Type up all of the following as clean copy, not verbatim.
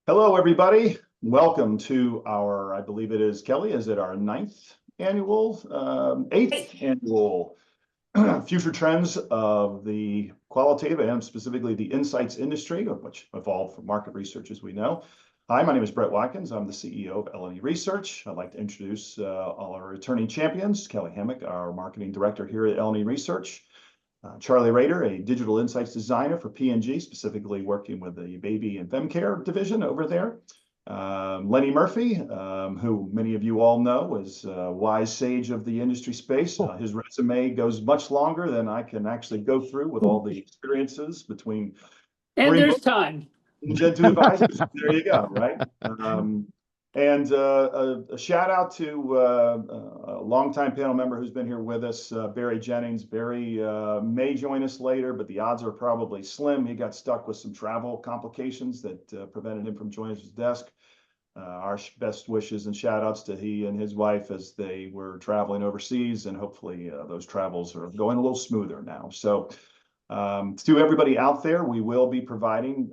Hello, everybody. Welcome to our, I believe it is, Kelly, is it our eighth annual Future Trends of the Qualitative and specifically the Insights industry, of which evolved from market research, as we know. Hi, my name is Brett Watkins. I'm the CEO of L&E Research. I'd like to introduce all our returning champions. Kelly Hammock, our marketing director here at L&E Research. Charlie Rader, a digital insights designer for P&G, specifically working with the baby and fem care division over there. Lenny Murphy, who many of you all know is a wise sage of the industry space. His resume goes much longer than I can actually go through with all the experiences between. And there's time. Two advisors. There you go, right? And a shout out to a longtime panel member who's been here with us, Barry Jennings. Barry may join us later, but the odds are probably slim. He got stuck with some travel complications that prevented him from joining his desk. Our best wishes and shout outs to he and his wife as they were traveling overseas, and hopefully those travels are going a little smoother now. So to everybody out there, we will be providing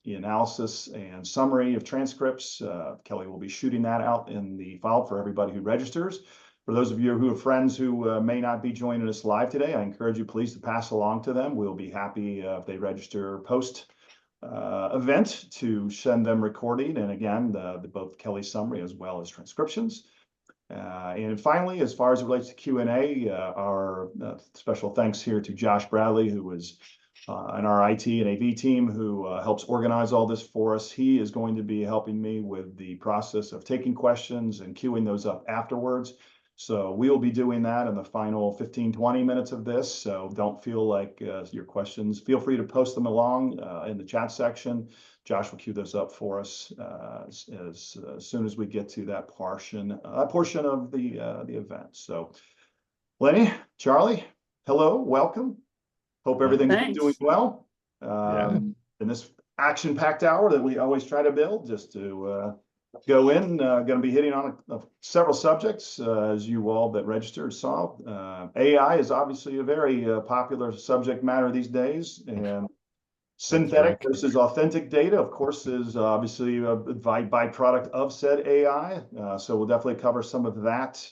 the analysis and summary of transcripts. Kelly will be shooting that out in the file for everybody who registers. For those of you who have friends who may not be joining us live today, I encourage you please to pass along to them. We'll be happy if they register post event to send them recording. And again, both Kelly's summary as well as transcriptions. And finally, as far as it relates to Q&A, our special thanks here to Josh Bradley, who is in our IT and AV team, who helps organize all this for us. He is going to be helping me with the process of taking questions and queuing those up afterwards. So we will be doing that in the final 15-20 minutes of this. So don't feel like your questions, feel free to post them along in the chat section. Josh will queue those up for us as soon as we get to that portion of the event. So Lenny, Charlie, hello, welcome. Hope everything's doing well in this action-packed hour that we always try to build, just to go in. Going to be hitting on several subjects, as you all that registered saw. AI is obviously a very popular subject matter these days, and synthetic versus authentic data, of course, is obviously a byproduct of said AI. So we'll definitely cover some of that.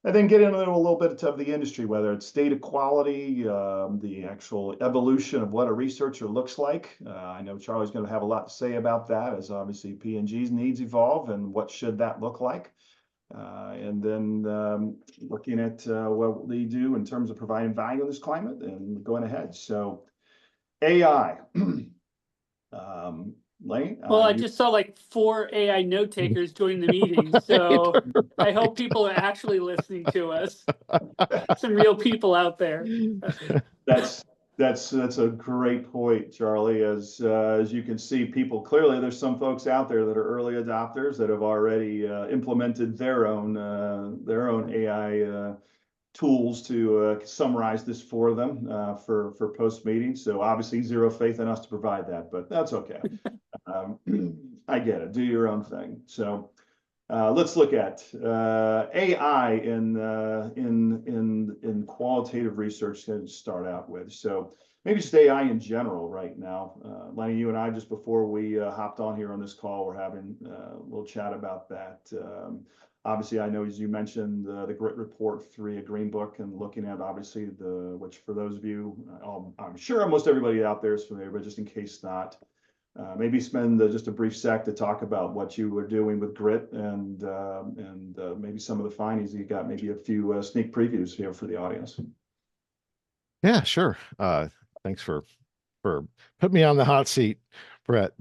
And then get into a little bit of the industry, whether it's data quality, the actual evolution of what a researcher looks like. I know Charlie's going to have a lot to say about that, as obviously P&G's needs evolve and what should that look like. And then looking at what they do in terms of providing value in this climate and going ahead. So AI. Lane? Well, I just saw like 4 AI note takers join the meeting, so I hope people are actually listening to us. Some real people out there. That's a great point, Charlie. As you can see, people clearly there's some folks out there that are early adopters that have already implemented their own AI tools to summarize this for them for post meeting. So obviously zero faith in us to provide that, but that's okay. I get it. Do your own thing. So let's look at AI in qualitative research to start out with. So maybe just AI in general right now. Lenny, you and I, just before we hopped on here on this call, we're having a little chat about that. Obviously, I know, as you mentioned, the Grit Report 3, a green book, and looking at obviously which for those of you, I'm sure almost everybody out there is familiar, but just in case not, maybe spend just a brief sec to talk about what you were doing with Grit and maybe some of the findings you got, maybe a few sneak previews here for the audience. Yeah, sure. Thanks for putting me on the hot seat, Brett.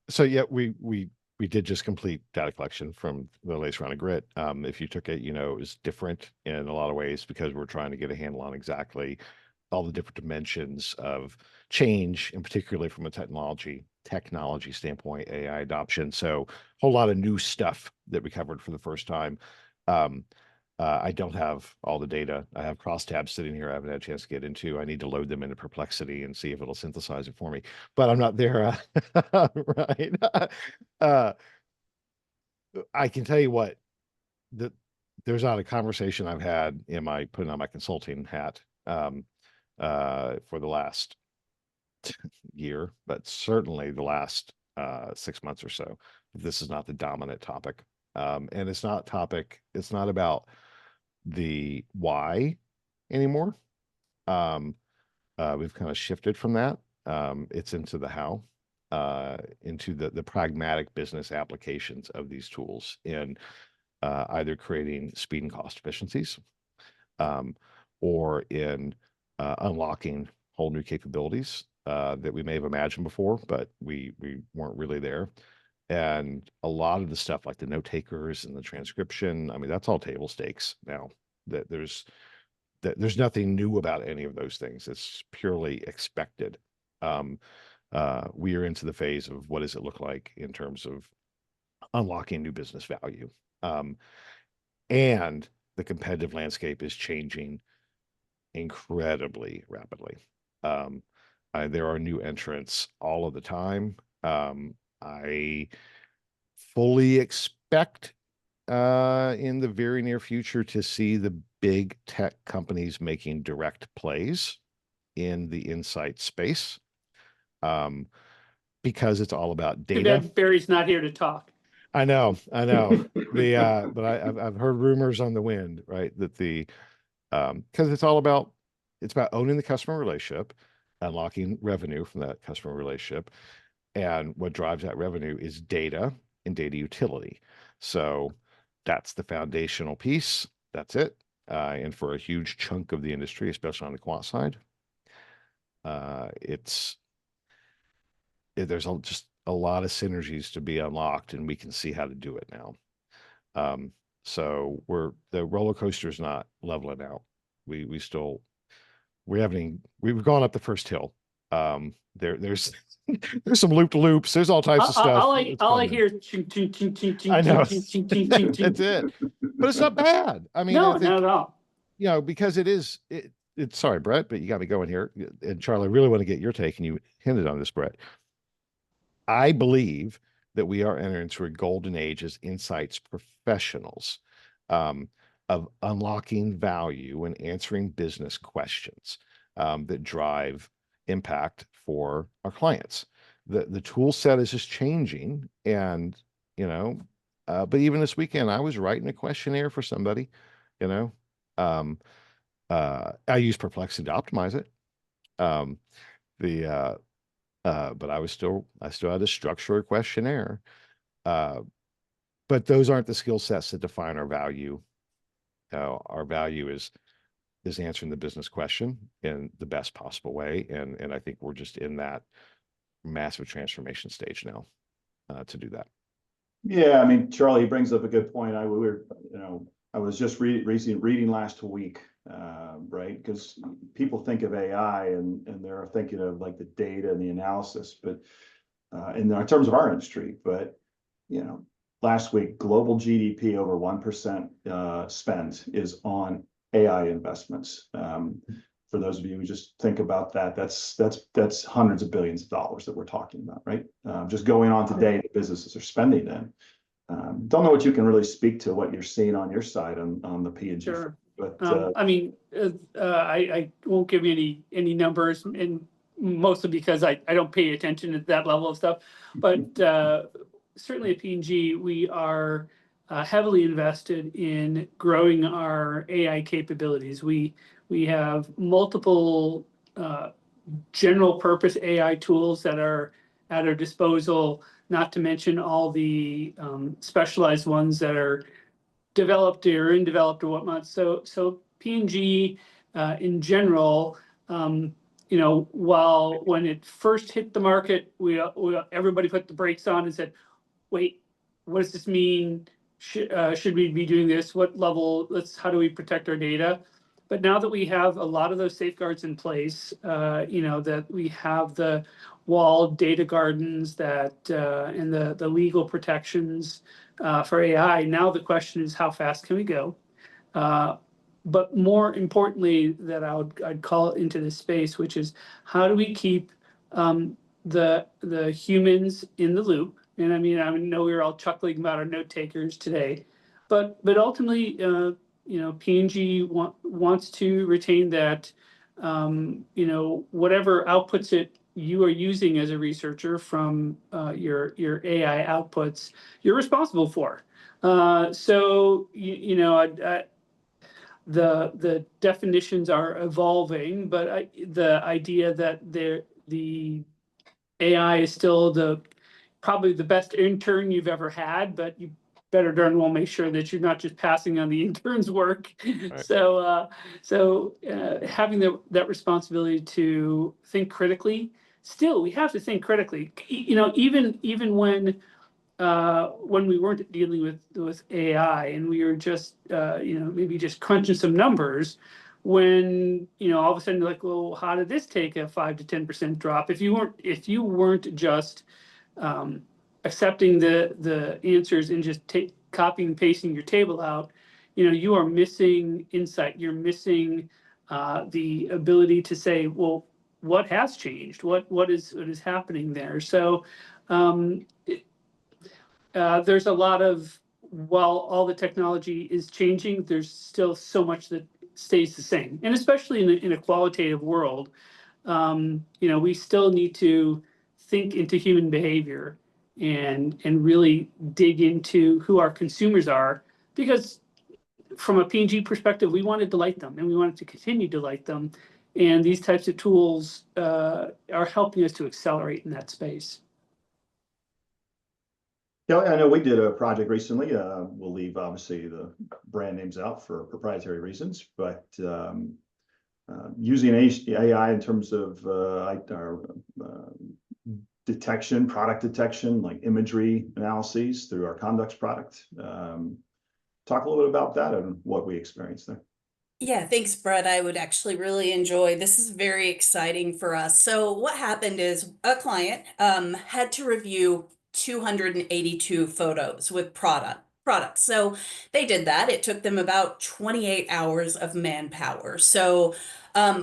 So yeah, we did just complete data collection from the latest round of Grit. If you took it, it was different in a lot of ways because we're trying to get a handle on exactly all the different dimensions of change, and particularly from a technology standpoint, AI adoption. So a whole lot of new stuff that we covered for the first time. I don't have all the data. I have crosstabs sitting here I haven't had a chance to get into. I need to load them into Perplexity and see if it'll synthesize it for me, but I'm not there. Right. I can tell you what, there's not a conversation I've had putting on my consulting hat for the last year, but certainly the last 6 months or so. This is not the dominant topic. And it's not about the why anymore. We've kind of shifted from that. It's into the how, into the pragmatic business applications of these tools in either creating speed and cost efficiencies, or in unlocking whole new capabilities that we may have imagined before, but we weren't really there. And a lot of the stuff like the note takers and the transcription, I mean, that's all table stakes now. That there's nothing new about any of those things. It's purely expected. We are into the phase of what does it look like in terms of unlocking new business value. And the competitive landscape is changing incredibly rapidly. There are new entrants all of the time. I fully expect in the very near future to see the big tech companies making direct plays in the insight space, because it's all about Too data. bad Barry's not here to talk. I know. But I've heard rumors on the wind, right? That because it's about owning the customer relationship, unlocking revenue from that customer relationship, and what drives that revenue is data and data utility. So that's the foundational piece. That's it. And for a huge chunk of the industry, especially on the quant side, there's just a lot of synergies to be unlocked, and we can see how to do it now. So the roller coaster is not leveling out. We've gone up the first hill. There's there's some loop loops. There's all types of stuff. All I hear is ching, ching, ching, ching, ching, I know. ching, ching, ching, ching, ching. That's it. But it's not bad. I mean, No, I think, not at all. because it's sorry, Brett, but you got me going here. And Charlie, I really want to get your take, and you hinted on this, Brett. I believe that we are entering into a golden age as insights professionals, of unlocking value and answering business questions that drive impact for our clients. The tool set is just changing, and but even this weekend, I was writing a questionnaire for somebody. I use Perplexity to optimize it. But I still had to structure a questionnaire. But those aren't the skill sets that define our value. Our value is answering the business question in the best possible way. And I think we're just in that massive transformation stage now to do that. Yeah, I mean, Charlie brings up a good point. I was just reading last week, right? Because people think of AI and they're thinking of like the data and the analysis, but in terms of our industry. But last week, global GDP over 1% spend is on AI investments. For those of you who just think about that, that's hundreds of billions of dollars that we're talking about, right? Just going on today, the businesses are spending in. Don't know what you can really speak to what you're seeing on your side on the P&G. Sure. But I mean, I won't give you any numbers, and mostly because I don't pay attention to that level of stuff. But certainly at P&G, we are heavily invested in growing our AI capabilities. We have multiple general purpose AI tools that are at our disposal, not to mention all the specialized ones that are developed or in developed or whatnot. So P&G in general, while when it first hit the market, everybody put the brakes on and said, wait, what does this mean? Should we be doing this? What level? How do we protect our data? But now that we have a lot of those safeguards in place, that we have the walled data gardens and the legal protections for AI, now the question is how fast can we go? But more importantly, that I'd call into this space, which is how do we keep the humans in the loop? And I mean, I know we were all chuckling about our note takers today, but ultimately, P&G wants to retain that, whatever outputs it you are using as a researcher from your AI outputs, you're responsible for. So the definitions are evolving, but the idea that the AI is still probably the best intern you've ever had, but you better darn well make sure that you're not just passing on the intern's work. Right. So having that responsibility to think critically, still we have to think critically. Even when we weren't dealing with AI and we were just maybe just crunching some numbers, when all of a sudden you're like, well, how did this take a 5 to 10% drop? If you weren't just accepting the answers and just copying and pasting your table out, you are missing insight. You're missing the ability to say, well, what has changed? What is happening there? So there's a lot of, while all the technology is changing, there's still so much that stays the same. And especially in a qualitative world, we still need to think into human behavior and really dig into who our consumers are, because from a P&G perspective, we want to delight them and we want to continue to delight them. And these types of tools are helping us to accelerate in that space. Yeah, I know we did a project recently. We'll leave obviously the brand names out for proprietary reasons, but using AI in terms of our detection, product detection, like imagery analyses through our Conducts product. Talk a little bit about that and what we experienced there. Yeah, thanks, Brett. I would actually really enjoy. This is very exciting for us. So what happened is a client had to review 282 photos with products. So they did that. It took them about 28 hours of manpower. So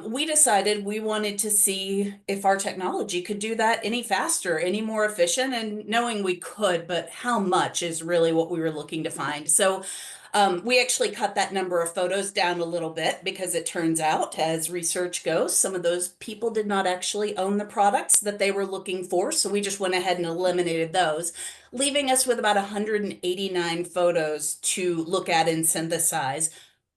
we decided we wanted to see if our technology could do that any faster, any more efficient, and knowing we could, but how much is really what we were looking to find. So we actually cut that number of photos down a little bit because it turns out, as research goes, some of those people did not actually own the products that they were looking for. So we just went ahead and eliminated those, leaving us with about 189 photos to look at and synthesize.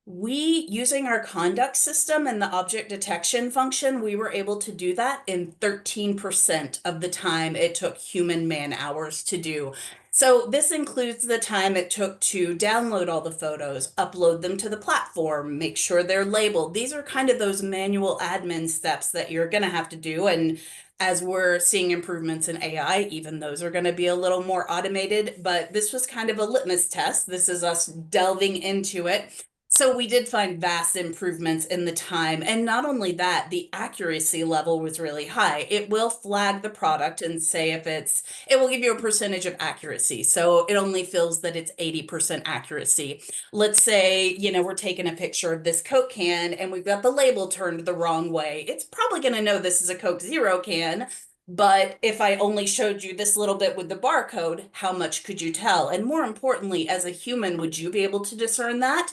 Using our conduct system and the object detection function, we were able to do that in 13% of the time it took human man hours to do. So this includes the time it took to download all the photos, upload them to the platform, make sure they're labeled. These are kind of those manual admin steps that you're going to have to do. And as we're seeing improvements in AI, even those are going to be a little more automated. But this was kind of a litmus test. This is us delving into it. So we did find vast improvements in the time. And not only that, the accuracy level was really high. It will flag the product and say it will give you a percentage of accuracy. So it only feels that it's 80% accuracy. Let's say, we're taking a picture of this Coke can and we've got the label turned the wrong way. It's probably going to know this is a Coke Zero can. But if I only showed you this little bit with the barcode, how much could you tell? And more importantly, as a human, would you be able to discern that?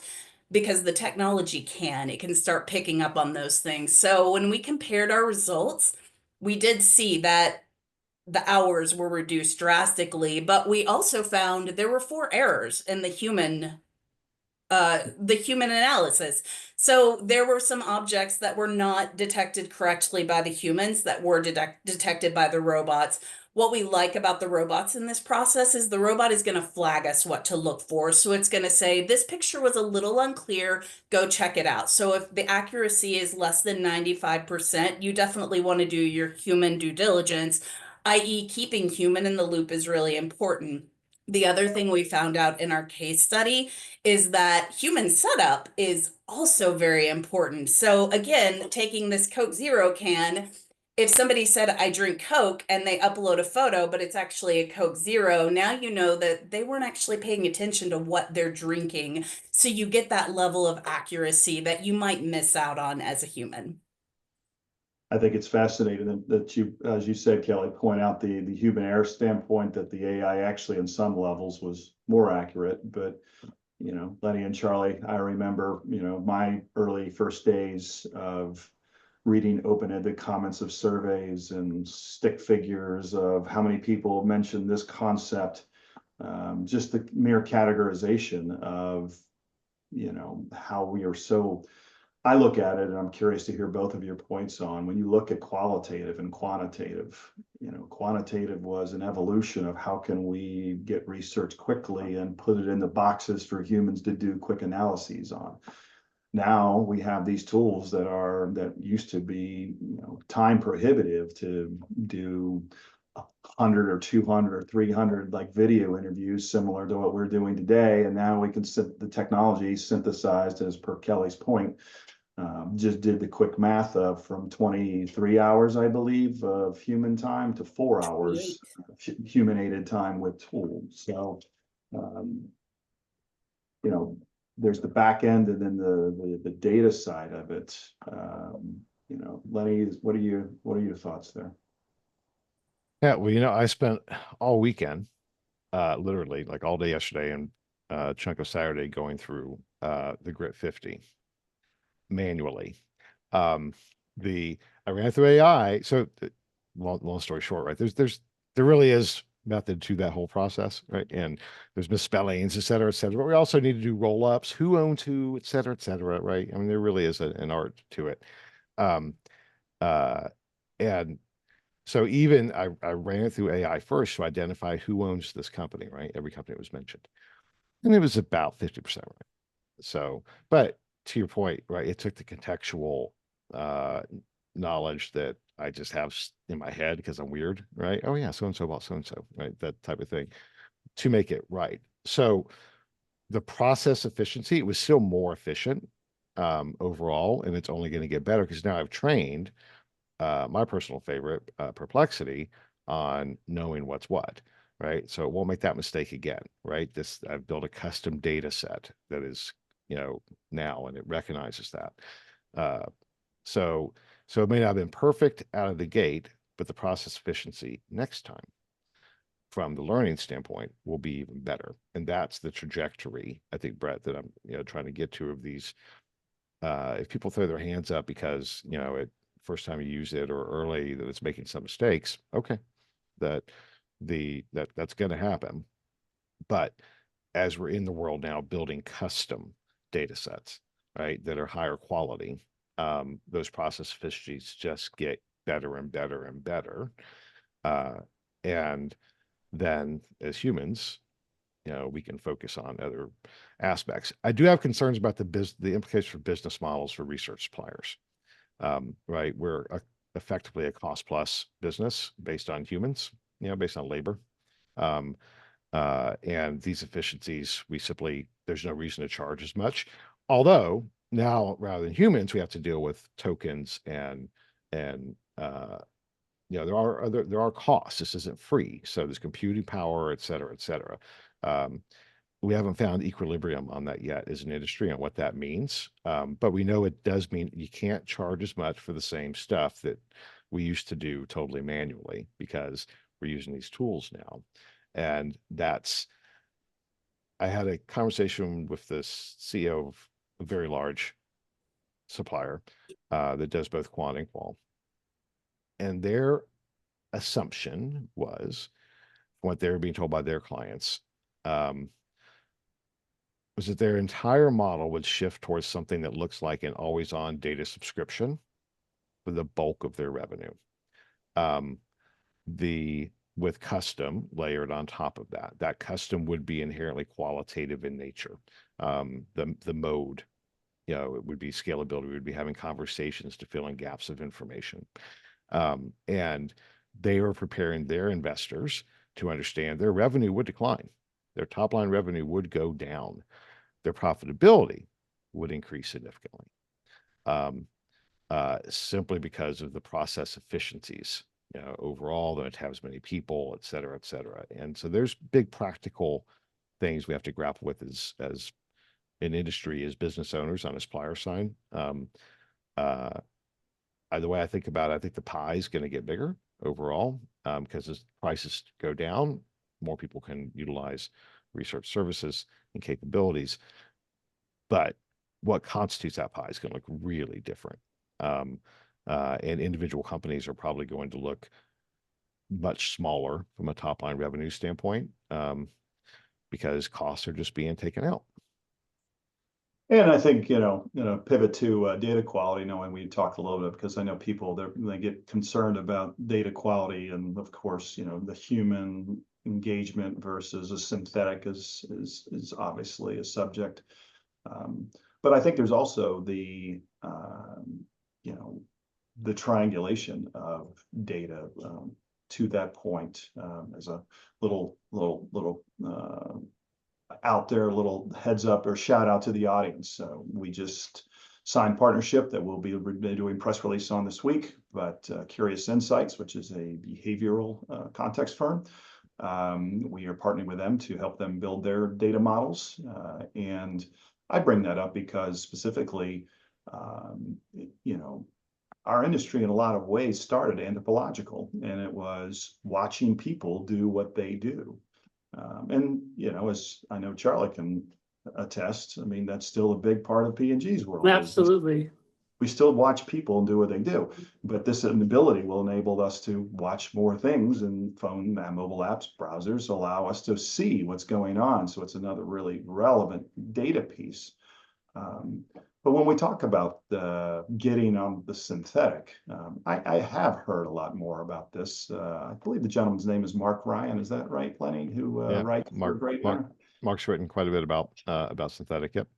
Because the technology it can start picking up on those things. So when we compared our results, we did see that the hours were reduced drastically, but we also found there were 4 errors in the human analysis. So there were some objects that were not detected correctly by the humans that were detected by the robots. What we like about the robots in this process is the robot is going to flag us what to look for. So it's going to say, this picture was a little unclear, go check it out. So if the accuracy is less than 95%, you definitely want to do your human due diligence, i.e. keeping human in the loop is really important. The other thing we found out in our case study is that human setup is also very important. So again, taking this Coke Zero can, if somebody said, I drink Coke, and they upload a photo, but it's actually a Coke Zero, now you know that they weren't actually paying attention to what they're drinking. So you get that level of accuracy that you might miss out on as a human. I think it's fascinating that you, as you said, Kelly, point out the human error standpoint, that the AI actually in some levels was more accurate. But, Lenny and Charlie, I remember, my early first days of reading open-ended comments of surveys and stick figures of how many people mentioned this concept. Just the mere categorization of, how we are so, I look at it and I'm curious to hear both of your points on when you look at qualitative and quantitative. Quantitative was an evolution of how can we get research quickly and put it in the boxes for humans to do quick analyses on. Now we have these tools that used to be, time prohibitive to do 100 or 200 or 300 like video interviews similar to what we're doing today. And now we can the technology synthesized, as per Kelly's point, just did the quick math of from 23 hours, I believe, of human time to 4 hours human aided time with tools. So, there's the back end and then the data side of it. Lenny, what are your thoughts there? Yeah, well, I spent all weekend, literally like all day yesterday and a chunk of Saturday going through the Grit 50 manually. I ran through AI. So long story short, right? There really is method to that whole process, right? And there's misspellings, et cetera, et cetera. But we also need to do roll-ups, who owns who, et cetera, right? I mean, there really is an art to it. Um, and so even I ran it through AI first to identify who owns this company, right? Every company was mentioned. And it was about 50% right. So, but to your point, right, it took the contextual knowledge that I just have in my head because I'm weird, right? Oh yeah, so-and-so about so-and-so, right? That type of thing to make it right. So the process efficiency, it was still more efficient overall, and it's only going to get better because now I've trained my personal favorite, Perplexity, on knowing what's what, right? So it won't make that mistake again, right? I've built a custom data set that is, now, and it recognizes that. So it may not have been perfect out of the gate, but the process efficiency next time from the learning standpoint will be even better. And that's the trajectory, I think, Brett, that I'm, trying to get to of these. If people throw their hands up because, first time you use it or early that it's making some mistakes, okay, that's going to happen. But as we're in the world now building custom data sets, right, that are higher quality, those process efficiencies just get better and better and better. And then as humans, we can focus on other aspects. I do have concerns about the implications for business models for research suppliers. Right, we're effectively a cost plus business based on humans, based on labor. And these efficiencies, there's no reason to charge as much. Although now, rather than humans, we have to deal with tokens and there are costs. This isn't free. So there's computing power, et cetera, et cetera. We haven't found equilibrium on that yet as an industry on what that means. But we know it does mean you can't charge as much for the same stuff that we used to do totally manually because we're using these tools now. And I had a conversation with this CEO of a very large supplier that does both quant and qual. And their assumption was, what they were being told by their clients, was that their entire model would shift towards something that looks like an always-on data subscription for the bulk of their revenue. With custom layered on top of that custom would be inherently qualitative in nature. The mode, it would be scalability. We would be having conversations to fill in gaps of information. And they were preparing their investors to understand their revenue would decline. Their top line revenue would go down. Their profitability would increase significantly, simply because of the process efficiencies. Overall, they don't have as many people, et cetera, et cetera. And so there's big practical things we have to grapple with as an industry, as business owners on a supplier side. The way I think about it, I think the pie is going to get bigger overall because as prices go down, more people can utilize research services and capabilities. But what constitutes that pie is going to look really different. and individual companies are probably going to look much smaller from a top line revenue standpoint, because costs are just being taken out. And I think, pivot to data quality, knowing we talked a little bit, because I know people, they get concerned about data quality. And of course, the human engagement versus a synthetic is obviously a subject. But I think there's also the triangulation of data to that point, as a little out there, a little heads up or shout out to the audience. So we just signed partnership that we'll be doing press release on this week, but Curious Insights, which is a behavioral context firm, we are partnering with them to help them build their data models. And I bring that up because specifically, our industry in a lot of ways started anthropological, and it was watching people do what they do. And, as I know Charlie can attest, I mean, that's still a big part of P&G's world. Absolutely. We still watch people and do what they do, but this ability will enable us to watch more things, and phone, mobile apps, browsers allow us to see what's going on. So it's another really relevant data piece. But when we talk about getting on the synthetic, I have heard a lot more about this. I believe the gentleman's name is Mark Ryan. Is that right, Lenny? Who writes for Great Yarn? Mark's written quite a bit about synthetic. Yep.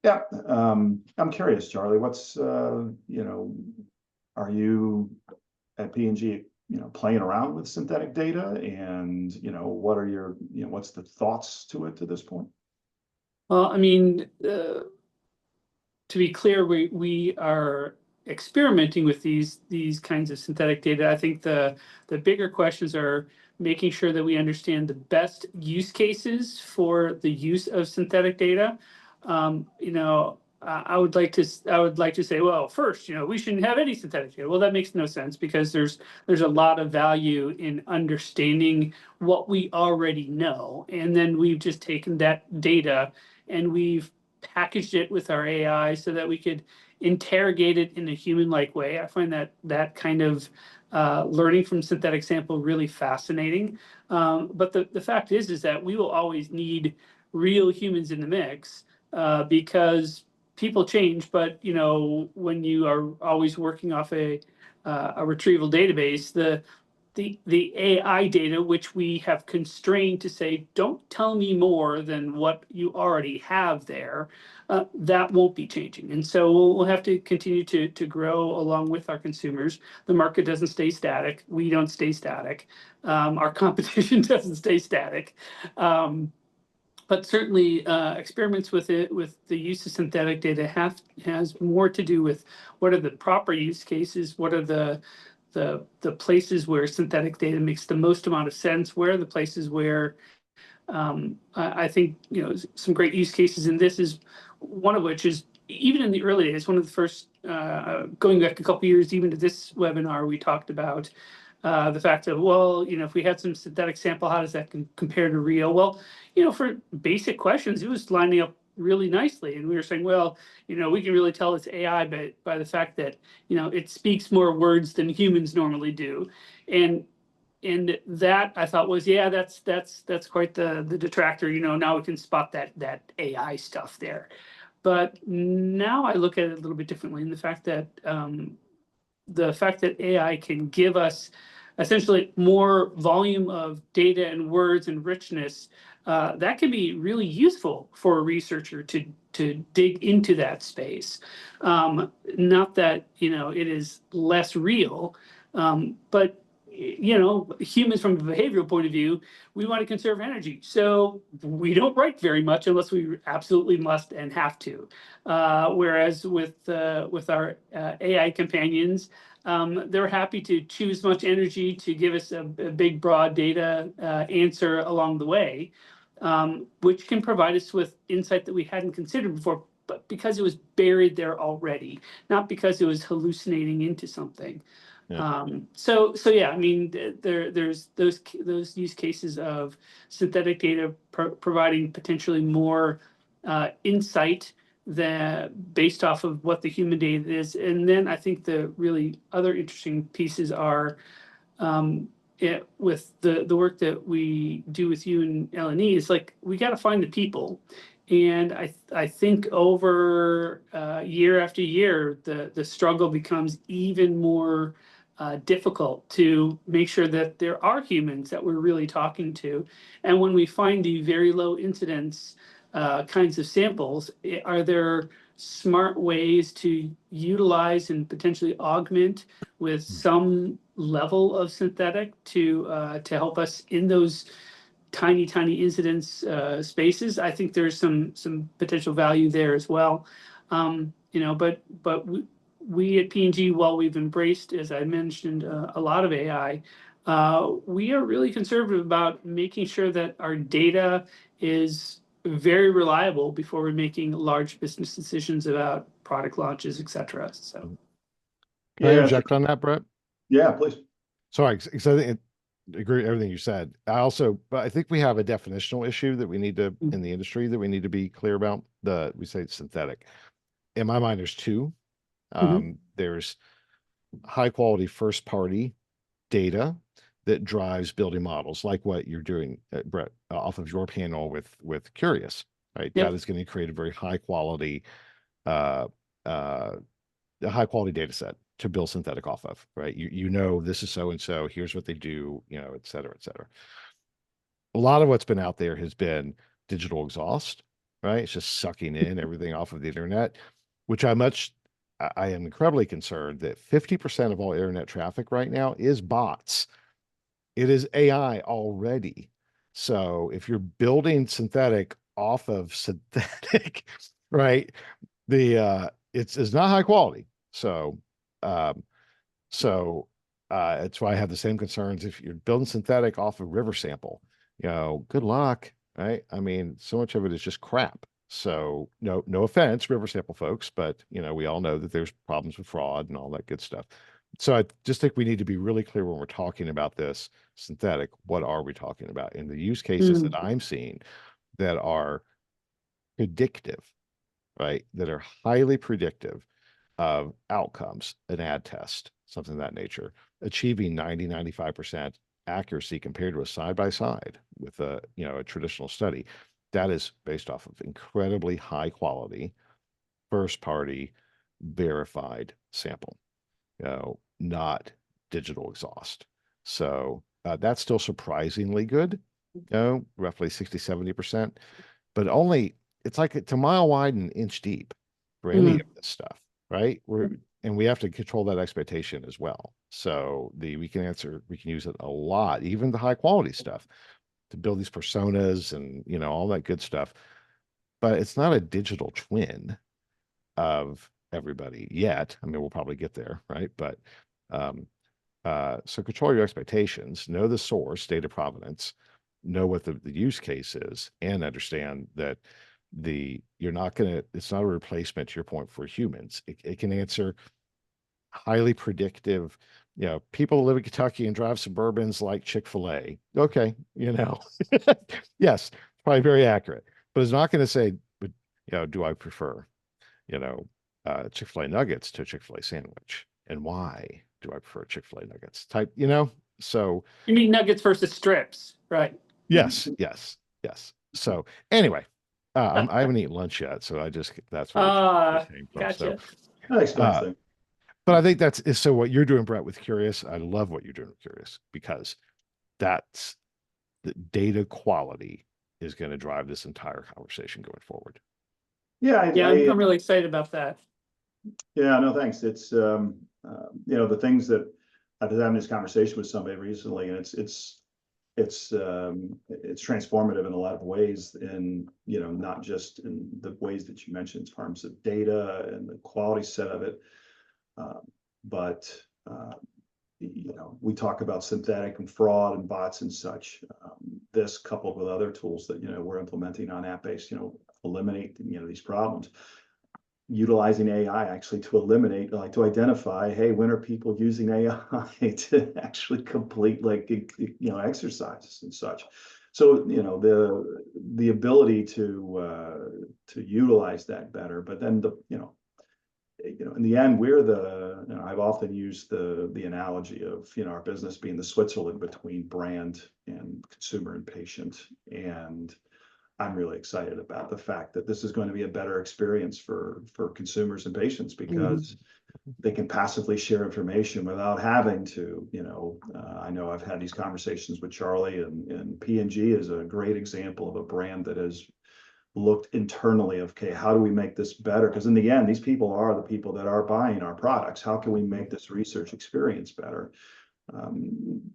Yeah. I'm curious, Charlie. What's are you at P&G, playing around with synthetic data, and what are your what's the thoughts to it to this point? Well, I mean, to be clear, we are experimenting with these kinds of synthetic data. I think the bigger questions are making sure that we understand the best use cases for the use of synthetic data. I would like to say, well, first, we shouldn't have any synthetic data. Well, that makes no sense, because there's a lot of value in understanding what we already know, and then we've just taken that data and we've packaged it with our AI so that we could interrogate it in a human-like way. I find that kind of learning from synthetic sample really fascinating. But the fact is that we will always need real humans in the mix, because people change. But when you are always working off a retrieval database, the AI data, which we have constrained to say, don't tell me more than what you already have there, that won't be changing. And so we'll have to continue to grow along with our consumers. The market doesn't stay static. We don't stay static. Our competition doesn't stay static. But certainly experiments with the use of synthetic data has more to do with what are the proper use cases, what are the places where synthetic data makes the most amount of sense, where are the places where I think some great use cases in this is one of which is, even in the early days, one of the first, going back a couple years, even to this webinar, we talked about the fact that, well, if we had some synthetic sample, how does that compare to real? Well, for basic questions, it was lining up really nicely. And we were saying, well, we can really tell it's AI by the fact that, it speaks more words than humans normally do. And that I thought was, yeah, that's quite the detractor. Now we can spot that AI stuff there. But now I look at it a little bit differently, in the fact that AI can give us essentially more volume of data and words and richness, that can be really useful for a researcher to dig into that space. Not that it is less real, but humans, from a behavioral point of view, we want to conserve energy. So we don't write very much unless we absolutely must and have to. Whereas with our AI companions, they're happy to choose much energy to give us a big, broad data answer along the way, which can provide us with insight that we hadn't considered before, but because it was buried there already, not because it was hallucinating into something. Yeah. So yeah, I mean, there's those use cases of synthetic data providing potentially more insight that based off of what the human data is. And then I think the really other interesting pieces are with the work that we do with you and L&E is like, we got to find the people. And I think over year after year, the struggle becomes even more difficult to make sure that there are humans that we're really talking to. And when we find the very low incidence kinds of samples, are there smart ways to utilize and potentially augment with some level of synthetic to help us in those tiny incidence spaces? I think there's some potential value there as well. But we at P&G, while we've embraced, as I mentioned, a lot of AI, we are really conservative about making sure that our data is very reliable before we're making large business decisions about product launches, et cetera. So, Can I interject on that, Brett? Yeah, please. Sorry, because I think I agree with everything you said. But I think we have a definitional issue that we need to, in the industry, that we need to be clear about. We say synthetic. In my mind, there's two. There's high quality first party data that drives building models, like what you're doing, Brett, off of your panel with Curious, right? Yep. That is going to create a very high quality, a high quality data set to build synthetic off of, right? You know, this is so and so, here's what they do, et cetera, et cetera. A lot of what's been out there has been digital exhaust, right? It's just sucking in everything off of the internet, which I am incredibly concerned that 50% of all internet traffic right now is bots. It is AI already. So if you're building synthetic off of synthetic, right, it's not high quality. So it's why I have the same concerns. If you're building synthetic off of river sample, good luck, right? I mean, so much of it is just crap. So no offense, river sample folks, but we all know that there's problems with fraud and all that good stuff. So I just think we need to be really clear when we're talking about this synthetic, what are we talking about? In the use cases that I'm seeing that are predictive, right? That are highly predictive of outcomes, an ad test, something of that nature, achieving 95% accuracy compared to a side-by-side with a traditional study. That is based off of incredibly high quality, first party, verified sample, not digital exhaust. So that's still surprisingly good, roughly 60-70%, but it's like it's a mile wide and an inch deep for any of this stuff, right? And we have to control that expectation as well. So we can use it a lot, even the high quality stuff, to build these personas and all that good stuff. But it's not a digital twin of everybody yet. I mean, we'll probably get there, right? But so control your expectations, know the source, data provenance, know what the use case is, and understand that it's not a replacement, to your point, for humans. It can answer highly predictive, people live in Kentucky and drive Suburbans like Chick-fil-A. Okay. Yes, probably very accurate, but it's not going to say, but do I prefer, Chick-fil-A nuggets to a Chick-fil-A sandwich? And why do I prefer Chick-fil-A nuggets type, so. You mean nuggets versus strips, right? Yes. So anyway, I haven't eaten lunch yet, so that's where it came from. Gotcha. So, That explains things. but I think so what you're doing, Brett, with Curious, I love what you're doing with Curious, because that's the data quality is going to drive this entire conversation going forward. Yeah, I'm really excited about that. Yeah, no, thanks. It's the things that I was having this conversation with somebody recently, and it's transformative in a lot of ways, and not just in the ways that you mentioned in terms of data and the quality set of it, but we talk about synthetic and fraud and bots and such. This coupled with other tools that we're implementing on app-based, eliminate these problems. Utilizing AI actually to eliminate, like to identify, hey, when are people using AI to actually complete exercises and such. So, you know, the ability to utilize that better, but then in the end, I've often used the analogy of, our business being the Switzerland between brand and consumer and patient. And I'm really excited about the fact that this is going to be a better experience for consumers and patients, because they can passively share information without having to, I know I've had these conversations with Charlie, and P&G is a great example of a brand that has looked internally of, okay, how do we make this better? Because in the end, these people are the people that are buying our products. How can we make this research experience better?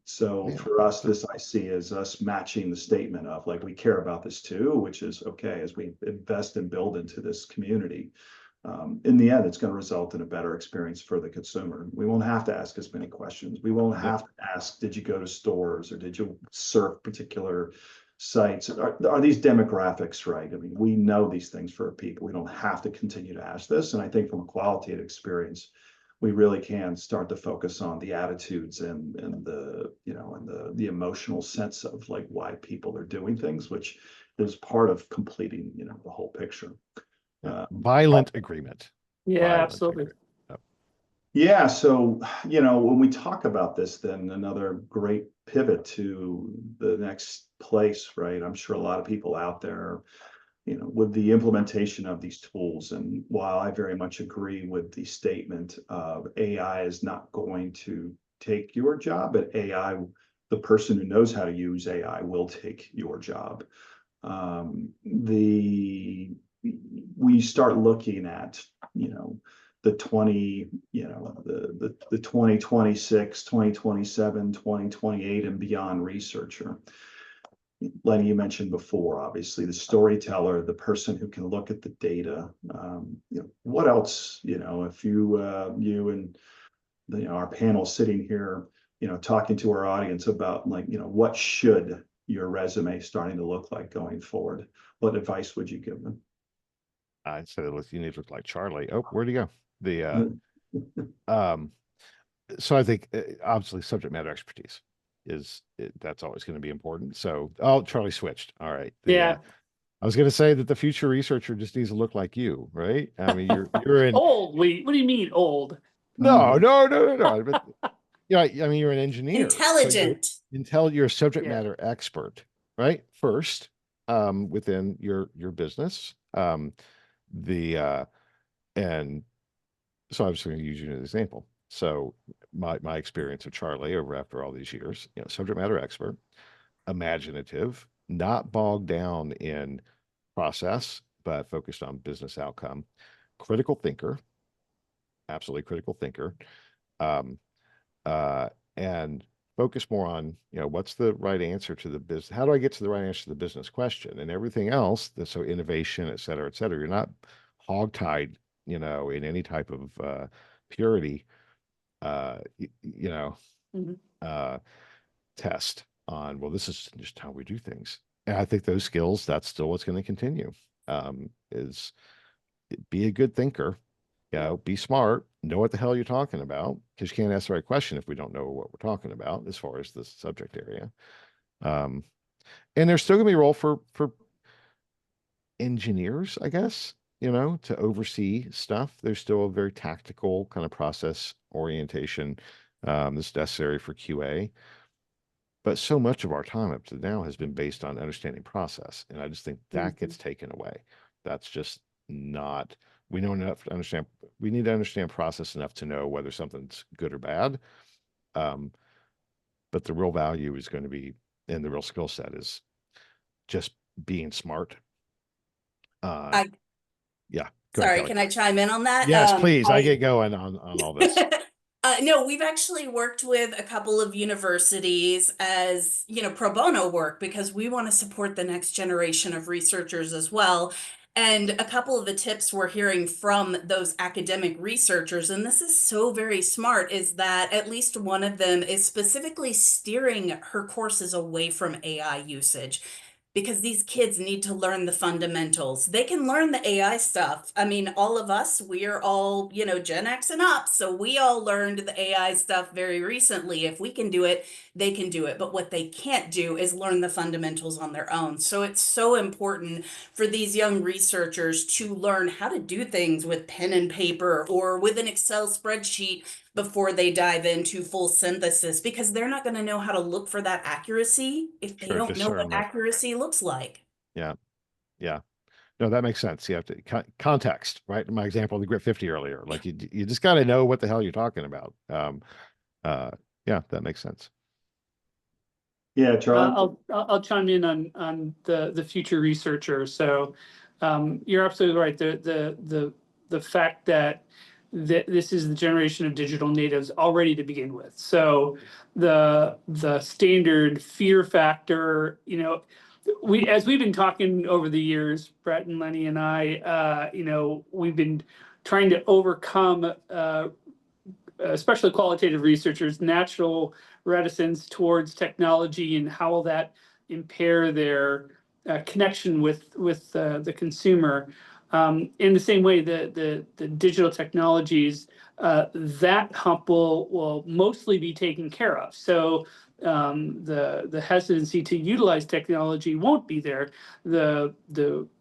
So Yeah. for us, this I see as us matching the statement of, like, we care about this too, which is okay, as we invest and build into this community. In the end, it's going to result in a better experience for the consumer. We won't have to ask as many questions. We won't have to ask, did you go to stores, or did you surf particular sites? Are these demographics right? I mean, we know these things for people. We don't have to continue to ask this. And I think from a qualitative experience, we really can start to focus on the attitudes and the emotional sense of, like, why people are doing things, which is part of completing, the whole picture. Violent agreement. Yeah, Violent absolutely. agreement. Yeah. So, when we talk about this, then another great pivot to the next place, right? I'm sure a lot of people out there, with the implementation of these tools. And while I very much agree with the statement of AI is not going to take your job, but the person who knows how to use AI will take your job. We start looking at, the 2026, 2027, 2028 and beyond researcher. Lenny, you mentioned before, obviously, the storyteller, the person who can look at the data. What else, if you and our panel sitting here, talking to our audience about, like, what should your resume starting to look like going forward? What advice would you give them? I'd say you need to look like Charlie. Oh, where'd he go? So I think obviously subject matter expertise that's always going to be important. So, Charlie switched. All right. Yeah. I was going to say that the future researcher just needs to look like you, right? I mean, you're in Old. Wait, what do you mean old? no. But I mean, you're an engineer. Intelligent. You're a subject Yeah. matter expert, right? First, within your business. And so I'm just going to use you as an example. So my experience of Charlie after all these years, subject matter expert, imaginative, not bogged down in process, but focused on business outcome, critical thinker, absolutely critical thinker, and focus more on, what's the right answer to the business? How do I get to the right answer to the business question? And everything else, so innovation, et cetera, et cetera. You're not hogtied, in any type of purity, test on, well, this is just how we do things. And I think those skills, that's still what's going to continue, is be a good thinker, be smart, know what the hell you're talking about, because you can't ask the right question if we don't know what we're talking about as far as the subject area. And there's still going to be a role for engineers, I guess, to oversee stuff. There's still a very tactical kind of process orientation that's necessary for QA. But so much of our time up to now has been based on understanding process. And I just think that gets taken away. That's just not, we know enough to understand, we need to understand process enough to know whether something's good or bad. But the real value is going to be, and the real skill set is just being smart. Yeah. Sorry, ahead, can I chime in on that? Yes, please. I get going on all this. No, we've actually worked with a couple of universities as, pro bono work, because we want to support the next generation of researchers as well. And a couple of the tips we're hearing from those academic researchers, and this is so very smart, is that at least one of them is specifically steering her courses away from AI usage. because these kids need to learn the fundamentals. They can learn the AI stuff. I mean, all of us, we are all, you know, Gen X and up. So we all learned the AI stuff very recently. If we can do it, they can do it. But what they can't do is learn the fundamentals on their own. So it's so important for these young researchers to learn how to do things with pen and paper or with an Excel spreadsheet before they dive into full synthesis, because they're not going to know how to look for that accuracy if they Sure, don't know what discernment. accuracy looks like. Yeah. Yeah. No, that makes sense. You have to context, right? In my example, the Grit 50 earlier, like you just got to know what the hell you're talking about. Yeah, that makes sense. Yeah, Charlie. I'll chime in on the future researcher. So you're absolutely right. The fact that this is the generation of digital natives already to begin with. So the standard fear factor, you know, as we've been talking over the years, Brett and Lenny and I, you know, we've been trying to overcome, especially qualitative researchers, natural reticence towards technology and how will that impair their connection with the consumer. In the same way, the digital technologies, that hump will mostly be taken care of. So the hesitancy to utilize technology won't be there. The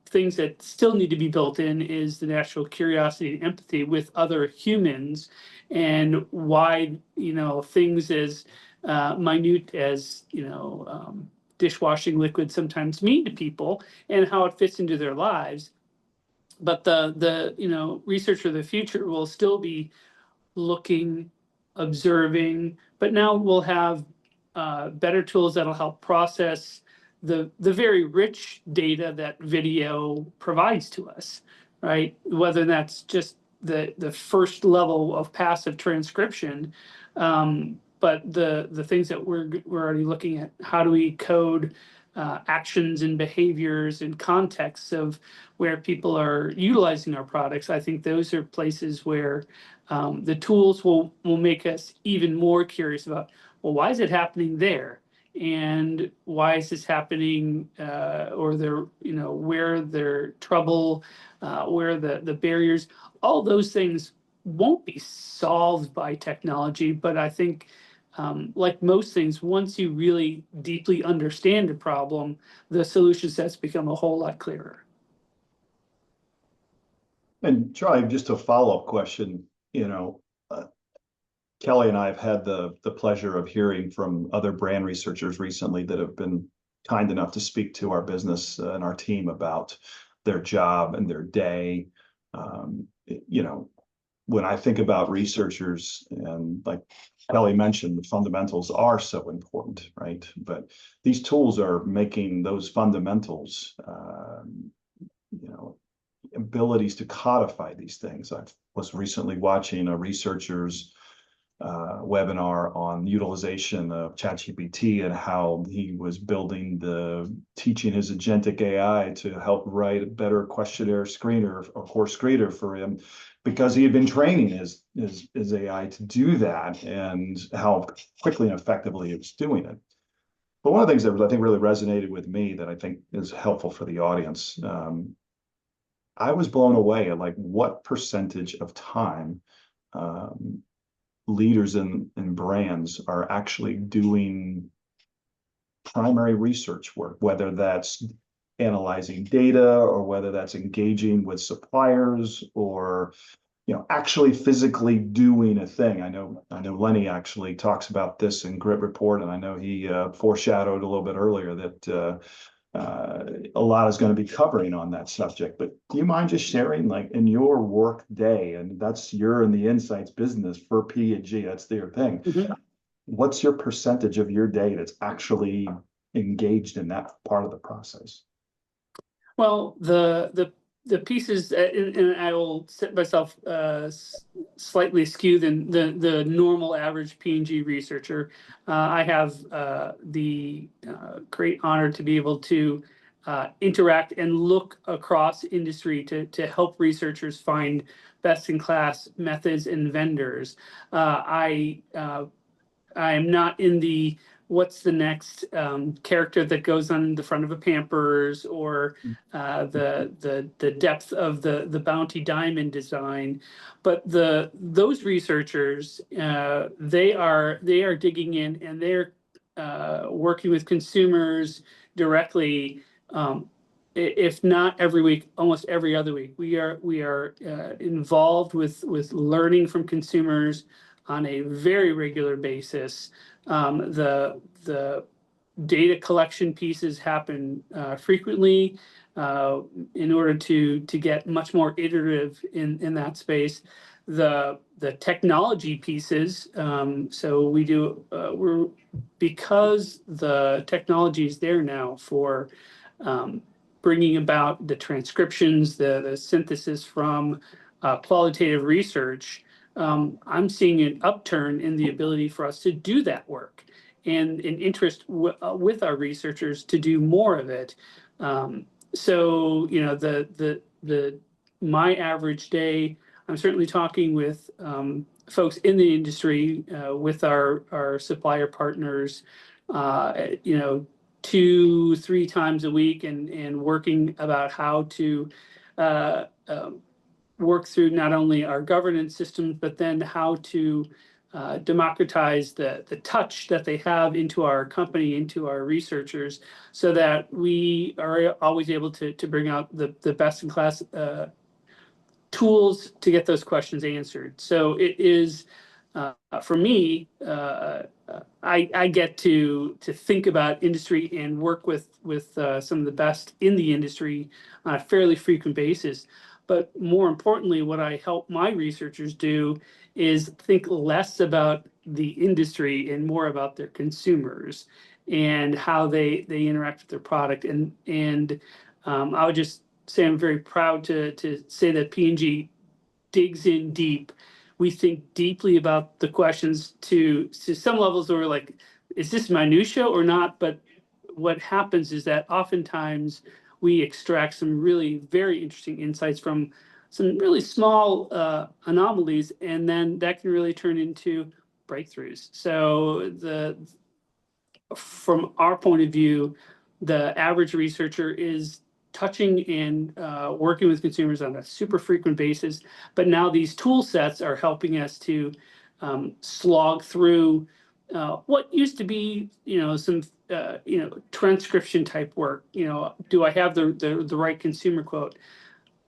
things that still need to be built in is the natural curiosity and empathy with other humans, and why, you know, things as minute as, you know, dishwashing liquid sometimes mean to people and how it fits into their lives. But the you know, research for the future will still be looking, observing, but now we'll have better tools that'll help process the very rich data that video provides to us, right? Whether that's just the first level of passive transcription, but the things that we're already looking at. How do we code actions and behaviors and contexts of where people are utilizing our products? I think those are places where the tools will make us even more curious about, well, why is it happening there? And why is this happening, or there, you know, where there trouble, where the barriers, all those things won't be solved by technology. But I think, like most things, once you really deeply understand a problem, the solution sets become a whole lot clearer. And Charlie, just a follow-up question, you know, Kelly and I have had the pleasure of hearing from other brand researchers recently that have been kind enough to speak to our business and our team about their job and their day. You know, when I think about researchers, and like Kelly mentioned, the fundamentals are so important, right? But these tools are making those fundamentals, you know, abilities to codify these things. I was recently watching a researcher's webinar on utilization of ChatGPT and how he was teaching his agentic AI to help write a better questionnaire screener or course screener for him, because he had been training his AI to do that, and how quickly and effectively it was doing it. But one of the things that I think really resonated with me that I think is helpful for the audience, I was blown away at like what percentage of time leaders in brands are actually doing primary research work, whether that's analyzing data or whether that's engaging with suppliers, or, you know, actually physically doing a thing. I know Lenny actually talks about this in Grit Report, and I know he foreshadowed a little bit earlier that a lot is going to be covering on that subject. But do you mind just sharing, like, in your work day, and you're in the insights business for P&G, that's their thing. Mm-hmm. What's your percentage of your day that's actually engaged in that part of the process? Well, the pieces, and I will set myself slightly skew than the normal average P&G researcher. I have the great honor to be able to interact and look across industry to help researchers find best-in-class methods and vendors. I am not in the what's the next character that goes on the front of a Pampers, or the depth of the Bounty Diamond design. But those researchers, they are digging in, and they're working with consumers directly. If not every week, almost every other week, we are involved with learning from consumers on a very regular basis. The data collection pieces happen frequently in order to get much more iterative in that space. The technology pieces, so we do because the technology is there now for bringing about the transcriptions, the synthesis from qualitative research. I'm seeing an upturn in the ability for us to do that work, and an interest with our researchers to do more of it. So, you know, my average day, I'm certainly talking with folks in the industry, with our supplier partners, you know, 2-3 times a week, and working about how to work through not only our governance systems, but then how to democratize the touch that they have into our company, into our researchers, so that we are always able to bring out the best in class tools to get those questions answered. So it is, for me, I get to think about industry and work with some of the best in the industry on a fairly frequent basis. But more importantly, what I help my researchers do is think less about the industry and more about their consumers and how they interact with their product. And I would just say I'm very proud to say that P&G digs in deep. We think deeply about the questions to some levels where we're like, is this minutia or not? But what happens is that oftentimes we extract some really very interesting insights from some really small anomalies, and then that can really turn into breakthroughs. So from our point of view, the average researcher is touching and working with consumers on a super frequent basis. But now these tool sets are helping us to slog through what used to be, you know, some transcription type work. You know, do I have the right consumer quote?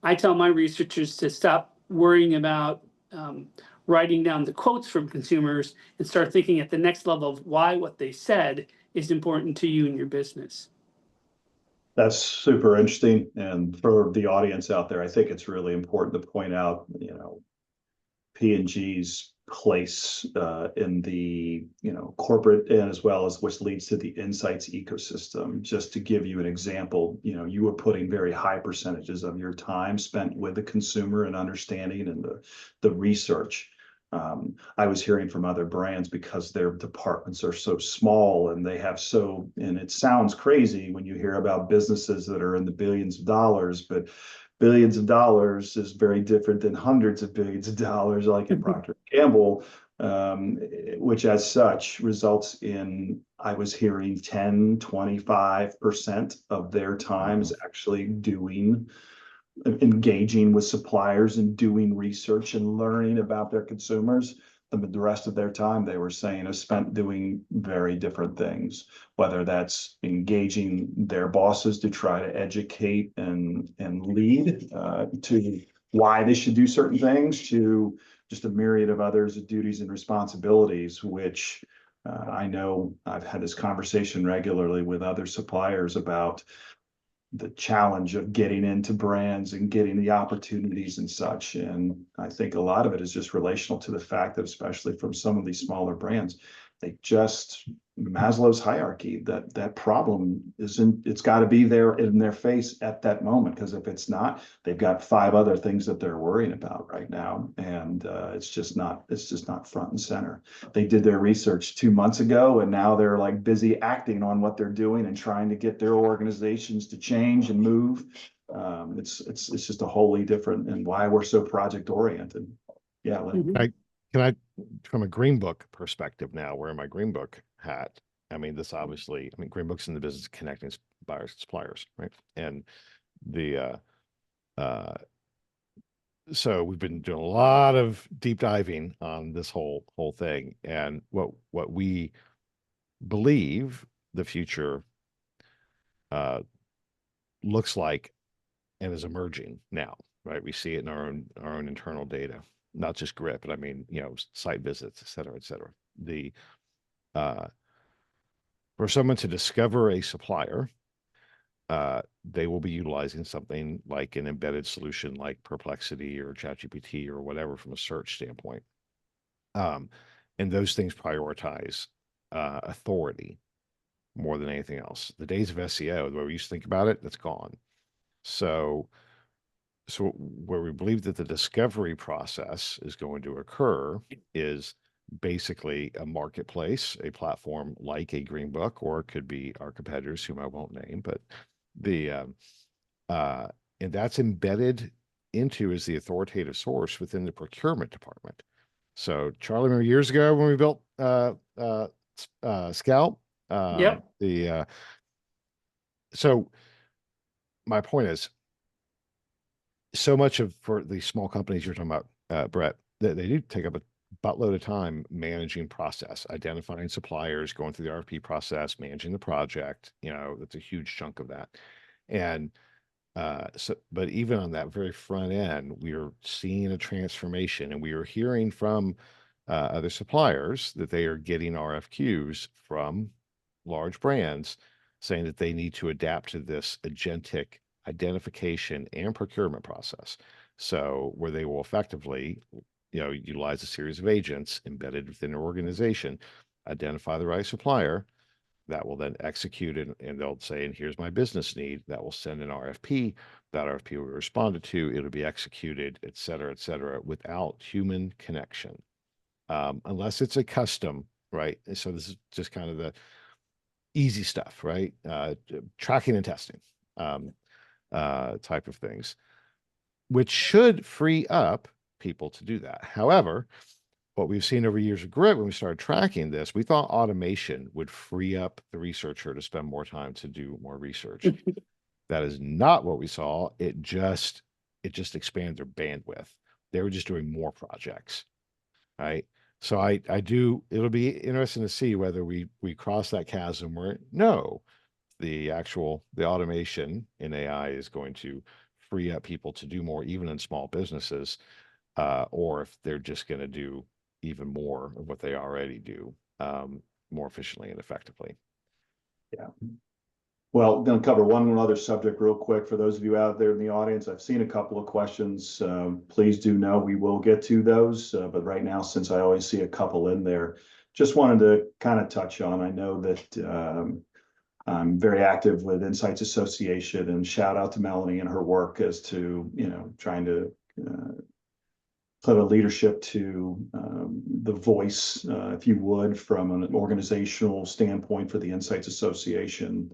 I tell my researchers to stop worrying about writing down the quotes from consumers and start thinking at the next level of why what they said is important to you and your business. That's super interesting. And for the audience out there, I think it's really important to point out, you know, P&G's place in the, you know, corporate, and as well as which leads to the insights ecosystem. Just to give you an example, you know, you were putting very high percentages of your time spent with the consumer and understanding and the research. I was hearing from other brands, because their departments are so small and they have so, and it sounds crazy when you hear about businesses that are in the billions of dollars, but billions of dollars is very different than hundreds of billions of dollars, like in Procter & Gamble, which as such results in, I was hearing 10-25% of their time is actually engaging with suppliers and doing research and learning about their consumers. The rest of their time, they were saying, is spent doing very different things, whether that's engaging their bosses to try to educate and lead to why they should do certain things, to just a myriad of others, duties and responsibilities, which I know I've had this conversation regularly with other suppliers about the challenge of getting into brands and getting the opportunities and such. And I think a lot of it is just relational to the fact that, especially from some of these smaller brands, they just, Maslow's hierarchy, that problem isn't, it's got to be there in their face at that moment, because if it's not, they've got 5 other things that they're worrying about right now. And it's just not front and center. They did their research 2 months ago, and now they're like busy acting on what they're doing and trying to get their organizations to change and move. It's just a wholly different, and why we're so project oriented. Yeah. Can I, from a Green Book perspective now, wearing my Green Book hat, I mean, this obviously, I mean, Green Book's in the business of connecting buyers and suppliers, right? And the so we've been doing a lot of deep diving on this whole thing, and what we believe the future looks like and is emerging now, right? We see it in our own internal data, not just GRIP, but I mean, site visits, et cetera, et cetera. The for someone to discover a supplier, they will be utilizing something like an embedded solution like Perplexity or ChatGPT or whatever from a search standpoint. And those things prioritize authority more than anything else. The days of SEO, the way we used to think about it, that's gone. So where we believe that the discovery process is going to occur is basically a marketplace, a platform like a Green Book, or it could be our competitors whom I won't name, but and that's embedded into as the authoritative source within the procurement department. So Charlie, remember years ago when we built Scout? Yep. So my point is, so much of for the small companies you're talking about, Brett, they do take up a buttload of time managing process, identifying suppliers, going through the RFP process, managing the project. That's a huge chunk of that. And but even on that very front end, we are seeing a transformation, and we are hearing from other suppliers that they are getting RFQs from large brands saying that they need to adapt to this agentic identification and procurement process. So where they will effectively, utilize a series of agents embedded within their organization, identify the right supplier, that will then execute it, and they'll say, and here's my business need. That will send an RFP. That RFP will be responded to. It'll be executed, et cetera, without human connection, unless it's a custom, right? And so this is just kind of the easy stuff, right? Tracking and testing type of things, which should free up people to do that. However, what we've seen over years of GRIT, when we started tracking this, we thought automation would free up the researcher to spend more time to do more research. That is not what we saw. It just expanded their bandwidth. They were just doing more projects, right? So it'll be interesting to see whether we cross that chasm where the automation in AI is going to free up people to do more, even in small businesses, or if they're just going to do even more of what they already do, more efficiently and effectively. Yeah. Well, I'm going to cover one other subject real quick for those of you out there in the audience. I've seen a couple of questions. Please do know we will get to those. But right now, since I always see a couple in there, just wanted to kind of touch on, I know that I'm very active with Insights Association, and shout out to Melanie and her work as to, trying to put a leadership to the voice, if you would, from an organizational standpoint for the Insights Association.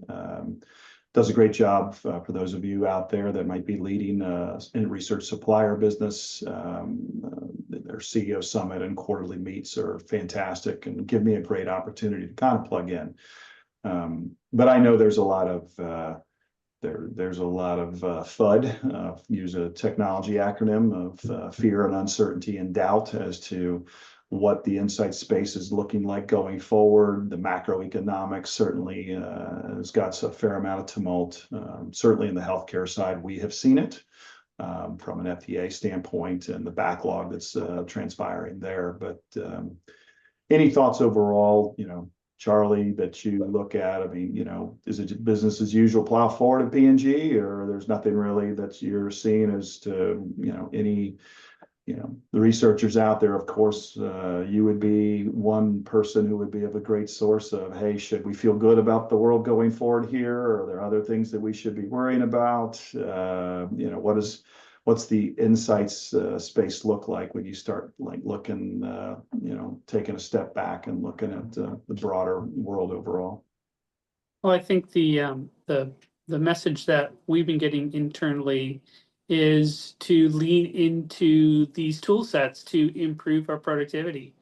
Does a great job for those of you out there that might be leading in research supplier business. Their CEO summit and quarterly meets are fantastic and give me a great opportunity to kind of plug in. But I know there's a lot of there's a lot of FUD, use a technology acronym of fear and uncertainty and doubt as to what the insight space is looking like going forward. The macroeconomics certainly has got a fair amount of tumult. Certainly in the healthcare side, we have seen it from an FDA standpoint and the backlog that's transpiring there. But any thoughts overall, Charlie, that you look at? I mean, is it business as usual, plow forward at P&G, or there's nothing really that you're seeing as to, any, the researchers out there? Of course, you would be one person who would be of a great source of, hey, should we feel good about the world going forward here? Or are there other things that we should be worrying about? What's the insights space look like when you start looking, taking a step back and looking at the broader world overall? Well, I think the message that we've been getting internally is to lean into these tool sets to improve our productivity.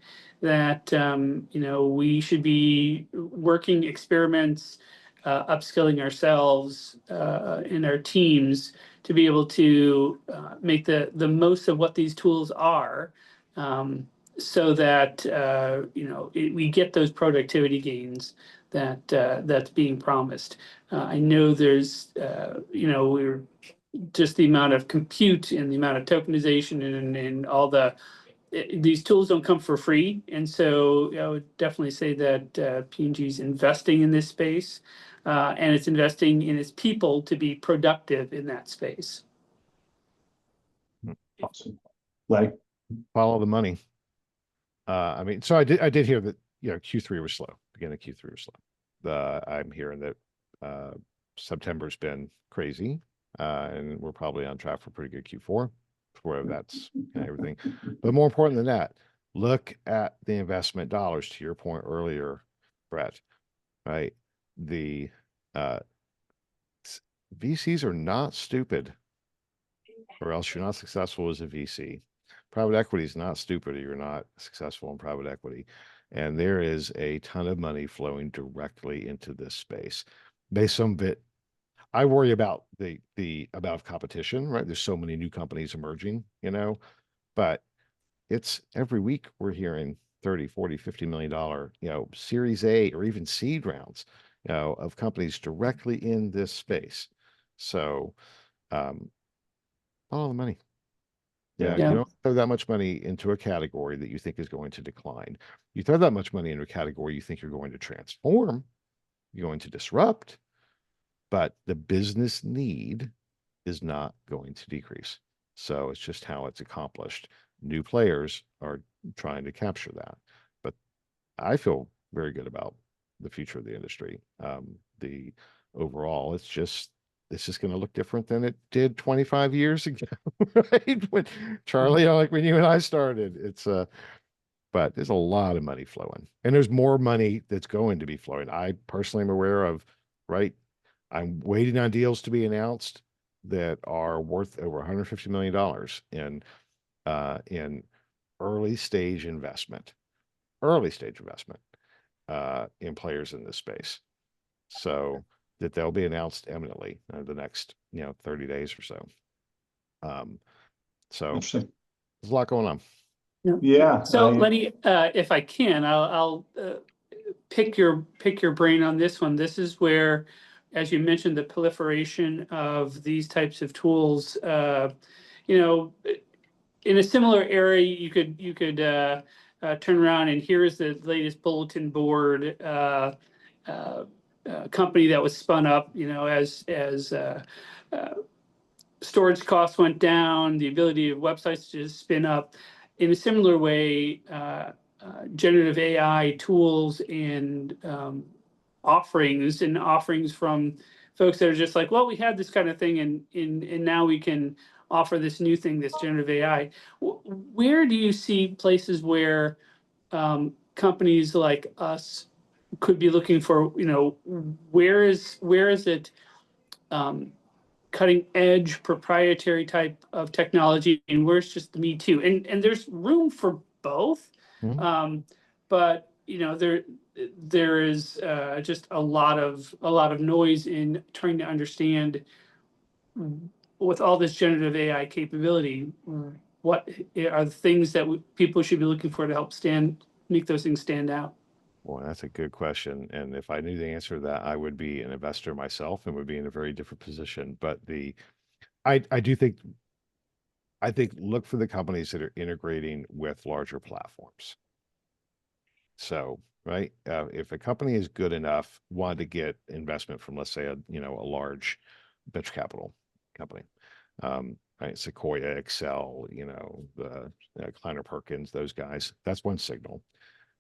that, you know, we should be working experiments, upskilling ourselves, in our teams to be able to, make the most of what these tools are. So that, you know, we get those productivity gains that, that's being promised. I know there's, you know, we're just the amount of compute and the amount of tokenization and all these tools don't come for free. And so I would definitely say that P&G is investing in this space, and it's investing in its people to be productive in that space. Awesome. Like, Follow the money. I mean, so I did hear that, you know, Q3 was slow. Beginning of Q3 was slow. I'm hearing that September's been crazy, and we're probably on track for pretty good Q4, where that's everything. But more important than that, look at the investment dollars. To your point earlier, Brett, right? The VCs are not stupid, or else you're not successful as a VC. Private equity is not stupid, or you're not successful in private equity. And there is a ton of money flowing directly into this space. Based on it, I worry about the about competition, right? There's so many new companies emerging, you know, but it's every week we're hearing 30, 40, $50 million, you know, Series A or even seed rounds, you know, of companies directly in this space. So follow the money. Yeah, Yeah. you don't throw that much money into a category that you think is going to decline. You throw that much money into a category you think you're going to transform, you're going to disrupt, but the business need is not going to decrease. So it's just how it's accomplished. New players are trying to capture that. But I feel very good about the future of the industry. The overall, it's just going to look different than it did 25 years ago, right? When Charlie, like when you and I started, but there's a lot of money flowing, and there's more money that's going to be flowing. I personally am aware of, right? I'm waiting on deals to be announced that are worth over $150 million in early stage investment in players in this space. So that they'll be announced imminently in the next, 30 days or so. So interesting. there's a lot going on. Yeah. So Lenny, if I can, I'll pick your brain on this one. This is where, as you mentioned, the proliferation of these types of tools. You know, in a similar area, you could turn around and here is the latest bulletin board company that was spun up. You know, as storage costs went down, the ability of websites to spin up. In a similar way, generative AI tools and offerings from folks that are just like, well, we had this kind of thing, and now we can offer this new thing, this generative AI. Where do you see places where companies like us could be looking for, you know, where is it cutting edge proprietary type of technology, and where's just the me too? And there's room for both. But you know, there is just a lot of noise in trying to understand, with all this generative AI capability, what are the things that people should be looking for to help make those things stand out? Well, that's a good question. And if I knew the answer to that, I would be an investor myself and would be in a very different position. But I think look for the companies that are integrating with larger platforms. So, right, if a company is good enough, wanted to get investment from, let's say, a large venture capital company, right, Sequoia, Excel, the Kleiner Perkins, those guys, that's one signal.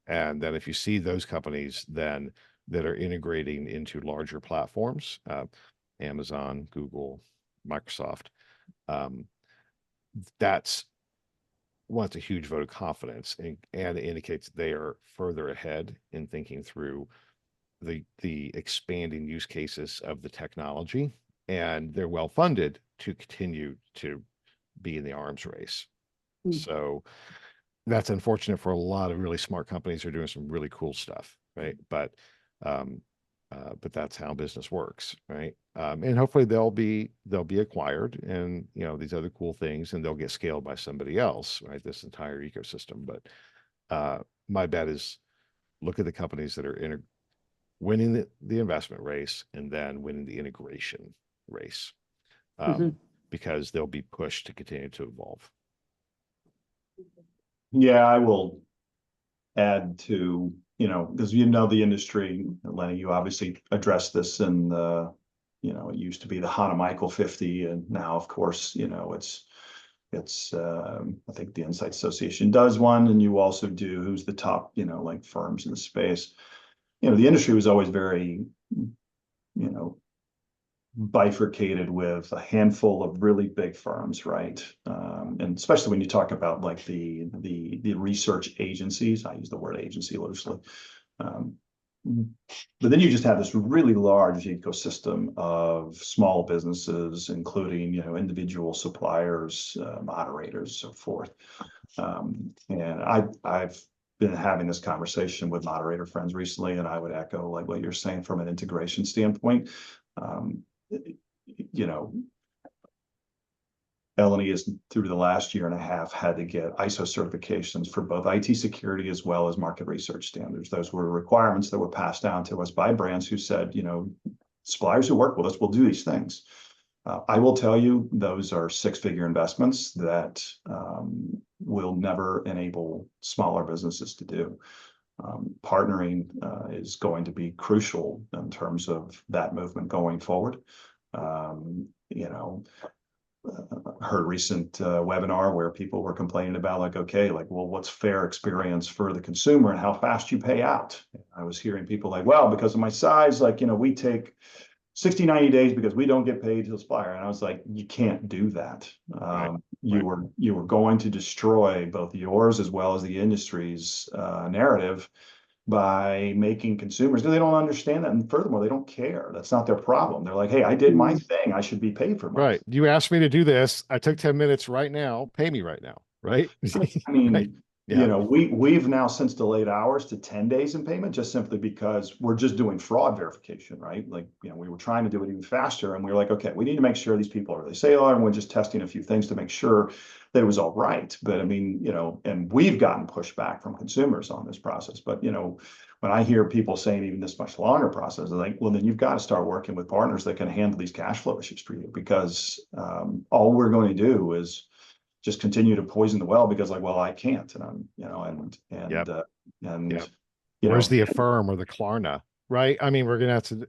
And then if you see those companies then that are integrating into larger platforms, Amazon, Google, Microsoft, that's a huge vote of confidence, and it indicates they are further ahead in thinking through the expanding use cases of the technology, and they're well funded to continue to be in the arms race. So that's unfortunate for a lot of really smart companies who are doing some really cool stuff, right? But that's how business works, right? And hopefully they'll be acquired, and these other cool things, and they'll get scaled by somebody else, right? This entire ecosystem. But my bet is look at the companies that are winning the investment race and then winning the integration race, because they'll be pushed to continue to evolve. Yeah, I will add to, because the industry, Lenny, you obviously addressed this in the, it used to be the Hannah Michael 50, and now, of course, it's I think the Insight Association does one, and you also do who's the top, like firms in the space. The industry was always very, bifurcated with a handful of really big firms, right? And especially when you talk about like the research agencies, I use the word agency loosely. But then you just have this really large ecosystem of small businesses, including, individual suppliers, moderators, so forth. And I've been having this conversation with moderator friends recently, and I would echo like what you're saying from an integration standpoint. Eleni has, through the last year and a half, had to get ISO certifications for both IT security as well as market research standards. Those were requirements that were passed down to us by brands who said, suppliers who work with us will do these things. I will tell you, those are six-figure investments that will never enable smaller businesses to do. Partnering is going to be crucial in terms of that movement going forward. Heard a recent webinar where people were complaining about like, okay, like, well, what's fair experience for the consumer and how fast you pay out? I was hearing people like, well, because of my size, like, we take 60, 90 days because we don't get paid to the supplier. And I was like, you can't do that. You were going to destroy both yours as well as the industry's narrative by making consumers, because they don't understand that. And furthermore, they don't care. That's not their problem. They're like, hey, I did my thing. I should be paid for my right. You asked me to do this. I took 10 minutes right now. Pay me right now. Right. I mean, right. Yeah. We've now since delayed ours to 10 days in payment, just simply because we're just doing fraud verification, right? Like, we were trying to do it even faster, and we were like, okay, we need to make sure these people are really sailor, and we're just testing a few things to make sure that it was all right. But I mean, and we've gotten pushback from consumers on this process. But, when I hear people saying even this much longer process, they're like, well, then you've got to start working with partners that can handle these cash flow issues for you, because all we're going to do is just continue to poison the well, because like, well, I can't, and I'm, Yep. Yep. Where's the Affirm or the Klarna, right? I mean, we're gonna have to.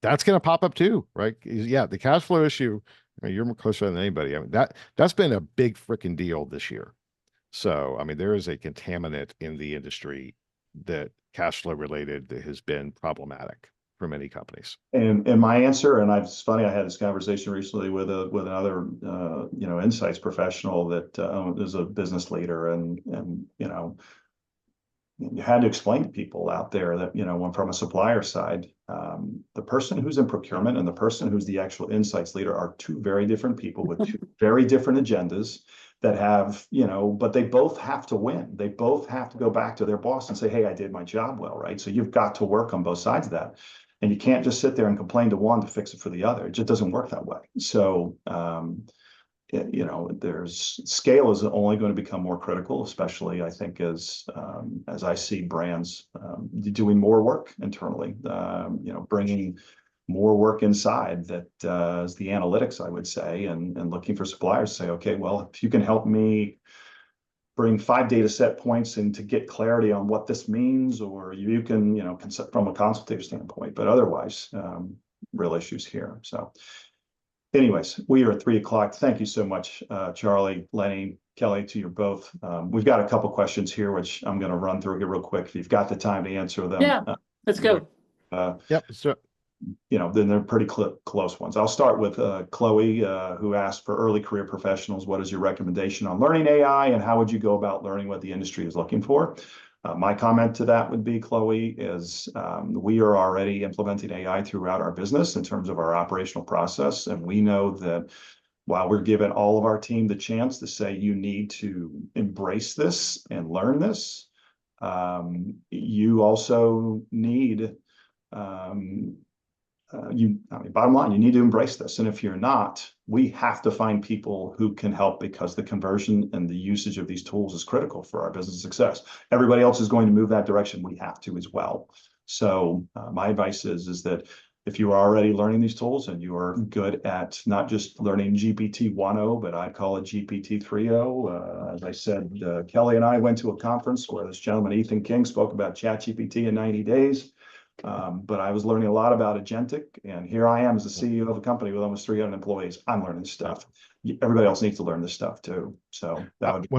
That's gonna pop up too, right? Yeah, the cash flow issue. You're more closer than anybody. I mean, that's been a big freaking deal this year. So, I mean, there is a contaminant in the industry that cash flow related that has been problematic for many companies. And my answer, and it's funny, I had this conversation recently with another insights professional that is a business leader, and you had to explain to people out there that when from a supplier side, the person who's in procurement and the person who's the actual insights leader are two very different people with two very different agendas that have, but they both have to win. They both have to go back to their boss and say, hey, I did my job well, right? So you've got to work on both sides of that. And you can't just sit there and complain to one to fix it for the other. It just doesn't work that way. So, there's scale is only going to become more critical, especially I think as I see brands doing more work internally, bringing more work inside that is the analytics, I would say, and looking for suppliers to say, okay, well, if you can help me bring 5 data set points and to get clarity on what this means, or you can, from a consultative standpoint, but otherwise, real issues here. So anyways, we are at 3 o'clock. Thank you so much, Charlie, Lenny, Kelly, to you both. We've got a couple questions here, which I'm going to run through here real quick. If you've got the time to answer them. Yeah, let's go. Yep. So, then they're pretty close ones. I'll start with Chloe, who asked, for early career professionals, what is your recommendation on learning AI, and how would you go about learning what the industry is looking for? My comment to that would be, Chloe, is we are already implementing AI throughout our business in terms of our operational process. And we know that while we're giving all of our team the chance to say, you need to embrace this and learn this, you also need, bottom line, you need to embrace this. And if you're not, we have to find people who can help, because the conversion and the usage of these tools is critical for our business success. Everybody else is going to move that direction. We have to as well. So my advice is that if you are already learning these tools and you are good at not just learning GPT 1.0, but I call it GPT 3.0. As I said, Kelly and I went to a conference where this gentleman, Ethan King, spoke about ChatGPT in 90 days. But I was learning a lot about agentic, and here I am as the CEO of a company with almost 300 employees. I'm learning this stuff. Everybody else needs to learn this stuff too. So that would be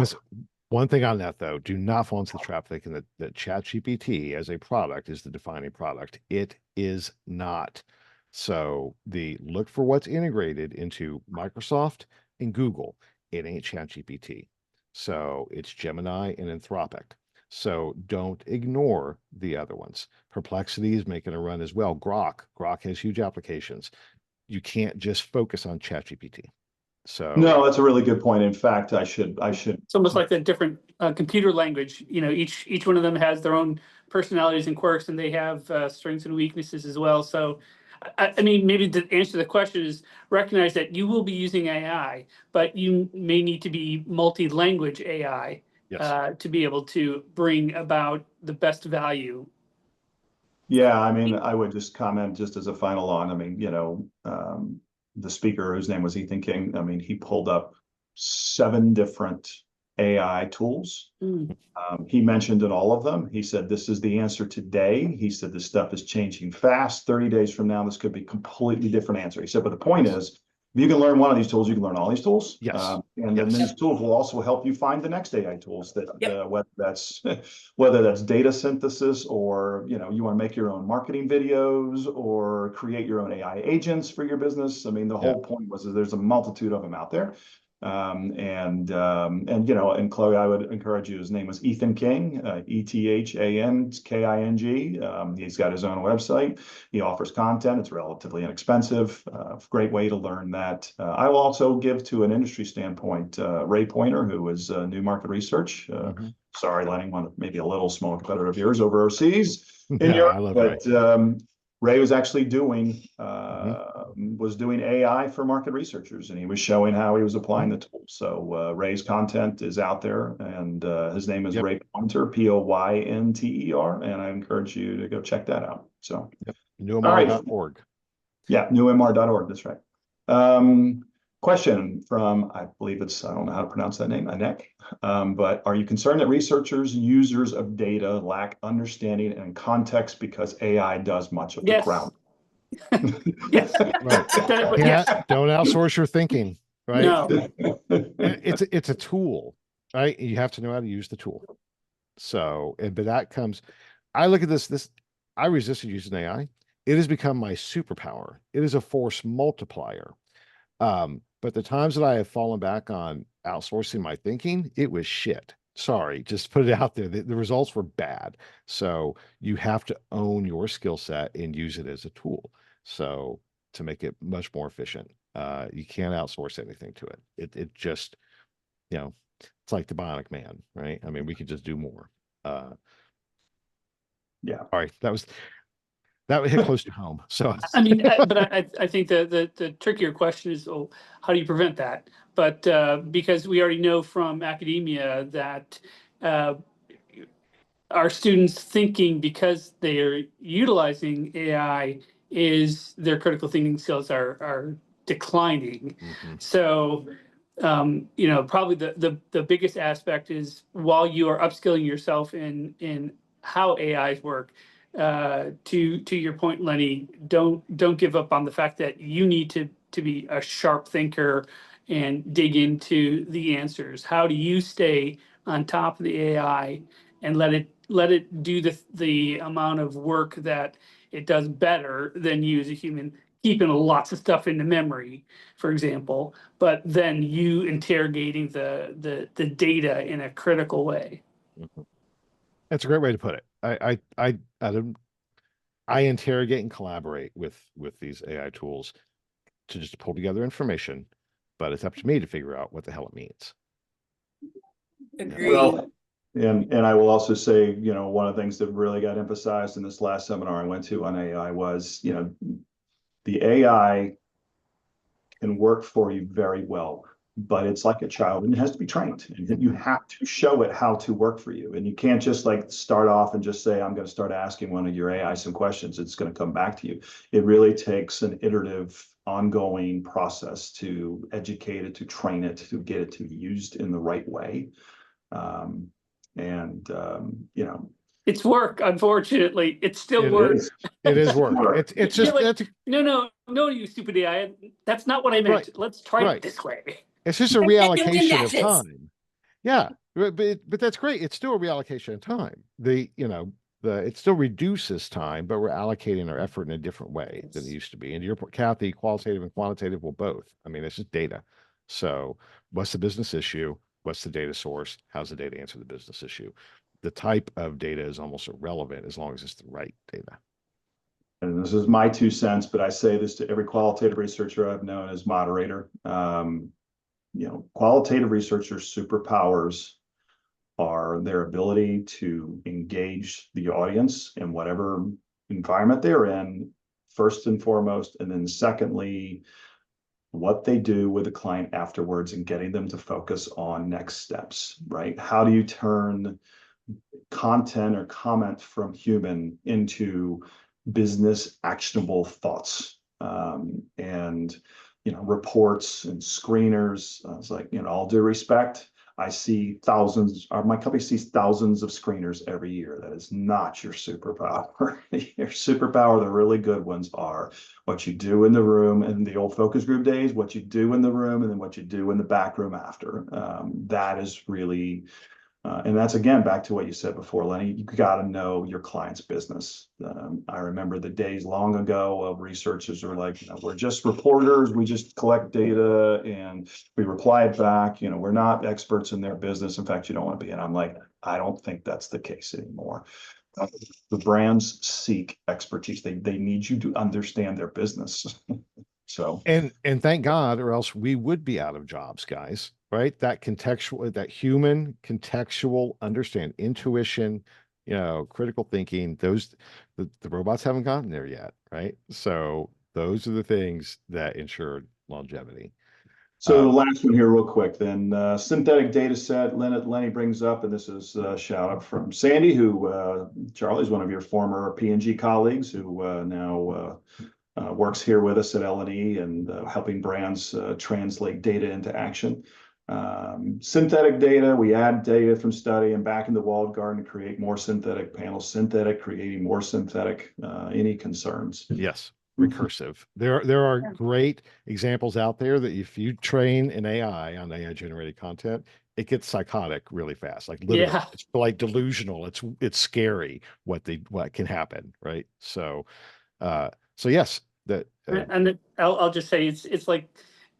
one thing on that, though. Do not fall into the trap thinking that ChatGPT as a product is the defining product. It is not. So look for what's integrated into Microsoft and Google. It ain't ChatGPT. So it's Gemini and Anthropic. So don't ignore the other ones. Perplexity is making a run as well. Grok has huge applications. You can't just focus on ChatGPT. So no, that's a really good point. In fact, I should. It's almost like a different computer language. You know, each one of them has their own personalities and quirks, and they have strengths and weaknesses as well. So, I mean, maybe the answer to the question is recognize that you will be using AI, but you may need to be multi-language AI. Yes. To be able to bring about the best value. Yeah, I mean, I would just comment just as a final on, I mean, the speaker, whose name was Ethan King, I mean, he pulled up 7 different AI tools. He mentioned in all of them, he said, this is the answer today. He said, this stuff is changing fast. 30 days from now, this could be a completely different answer. He said, but the point is, if you can learn one of these tools, you can learn all these tools. Yes. And then these tools will also help you find the next AI tools that whether that's data synthesis, or you want to make your own marketing videos or create your own AI agents for your business. I mean, the whole point was that there's a multitude of them out there. And Chloe, I would encourage you. His name was Ethan King, ETHAN King. He's got his own website. He offers content. It's relatively inexpensive. Great way to learn that. I will also give, to an industry standpoint, Ray Pointer, who is New Market Research. Sorry, letting one maybe a little small competitor of yours overseas in Europe, I love but Ray. Ray was actually doing AI for market researchers, and he was showing how he was applying the tools. So Ray's content is out there, and his name is Ray Pointer, Poynter, and I encourage you to go check that out. So newmr.org. Yeah, newmr.org. That's right. Question from, I believe it's, I don't know how to pronounce that name, Anek. But are you concerned that researchers, users of data lack understanding and context because AI does much of the ground? Yes. Right. Don't outsource your thinking, right? No. It's a tool, right? You have to know how to use the tool. So, but that comes, I look at this, I resisted using AI. It has become my superpower. It is a force multiplier. But the times that I have fallen back on outsourcing my thinking, it was shit. Sorry, just put it out there. The results were bad. So you have to own your skill set and use it as a tool. So to make it much more efficient, you can't outsource anything to it. It just, it's like the Bionic Man, right? I mean, we could just do more. Yeah. All right. That would hit close to home. So I mean, I think the trickier question is, how do you prevent that? But because we already know from academia that our students thinking, because they are utilizing AI, is their critical thinking skills are declining. So probably the biggest aspect is, while you are upskilling yourself in how AIs work, to your point, Lenny, don't give up on the fact that you need to be a sharp thinker and dig into the answers. How do you stay on top of the AI and let it do the amount of work that it does better than you as a human, keeping lots of stuff into memory, for example, but then you interrogating the data in a critical way. That's a great way to put it. I interrogate and collaborate with these AI tools to just pull together information, but it's up to me to figure out what the hell it means. Agreed. Well, and I will also say, you know, one of the things that really got emphasized in this last seminar I went to on AI was, you know, the AI can work for you very well, but it's like a child and it has to be trained, and you have to show it how to work for you. And you can't just like start off and just say, I'm going to start asking one of your AI some questions. It's going to come back to you. It really takes an iterative, ongoing process to educate it, to train it, to get it to be used in the right way. You know, It's work, unfortunately. It's still It work. is. It is work. Work. It's You're just, like, that's no, you stupid AI. That's not what I meant. Right. Let's try Right. it this way. it's just a And reallocation of dashes. time. Yeah, but that's great. It's still a reallocation of time. It still reduces time, but we're allocating our effort in a different way than it used to be. And your point, Kathy, qualitative and quantitative will both. I mean, it's just data. So what's the business issue? What's the data source? How's the data answer the business issue? The type of data is almost irrelevant as long as it's the right data. And this is my 2 cents, but I say this to every qualitative researcher I've known as moderator. You know, qualitative researchers' superpowers are their ability to engage the audience in whatever environment they're in, first and foremost, and then secondly, what they do with the client afterwards and getting them to focus on next steps, right? How do you turn content or comment from human into business actionable thoughts? And you know, reports and screeners. I was like, you know, all due respect, I see thousands, or my company sees thousands of screeners every year. That is not your superpower. Your superpower, the really good ones, are what you do in the room in the old focus group days, what you do in the room, and then what you do in the back room after. That is really, and that's again back to what you said before, Lenny. You got to know your client's business. I remember the days long ago of researchers were like, you know, we're just reporters, we just collect data and we reply it back. You know, we're not experts in their business. In fact, you don't want to be. And I'm like, I don't think that's the case anymore. The brands seek expertise. They need you to understand their business. So And thank God, or else we would be out of jobs, guys, right? That contextual, that human contextual understand, intuition, you know, critical thinking, those the robots haven't gotten there yet, right? So those are the things that ensure longevity. So the last one here real quick, then synthetic data set Lenny brings up, and this is a shout out from Sandy, who Charlie's one of your former P&G colleagues who now works here with us at L&E and helping brands translate data into action. Synthetic data, we add data from study and back in the walled garden to create more synthetic panels. Synthetic, creating more synthetic. Any concerns? Yes. Recursive. There are great examples out there that if you train an AI on AI generated content, it gets psychotic really fast. Like literally, Yeah. it's like delusional. It's scary what can happen, right? So yes, that And I'll just say it's like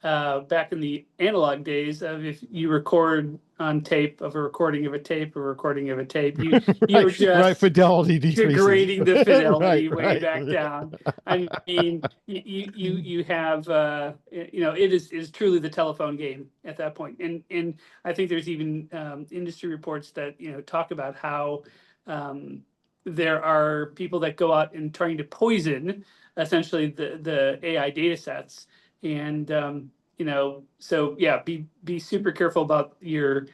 back in the analog days of if you record on tape of a recording of a tape, you you're right, just fidelity decreases. degrading the fidelity Right, way right. back down. I mean, you have you know, it is truly the telephone game at that point. And I think there's even industry reports that, you know, talk about how there are people that go out and trying to poison essentially the AI data sets. And you know, so yeah, be super careful about your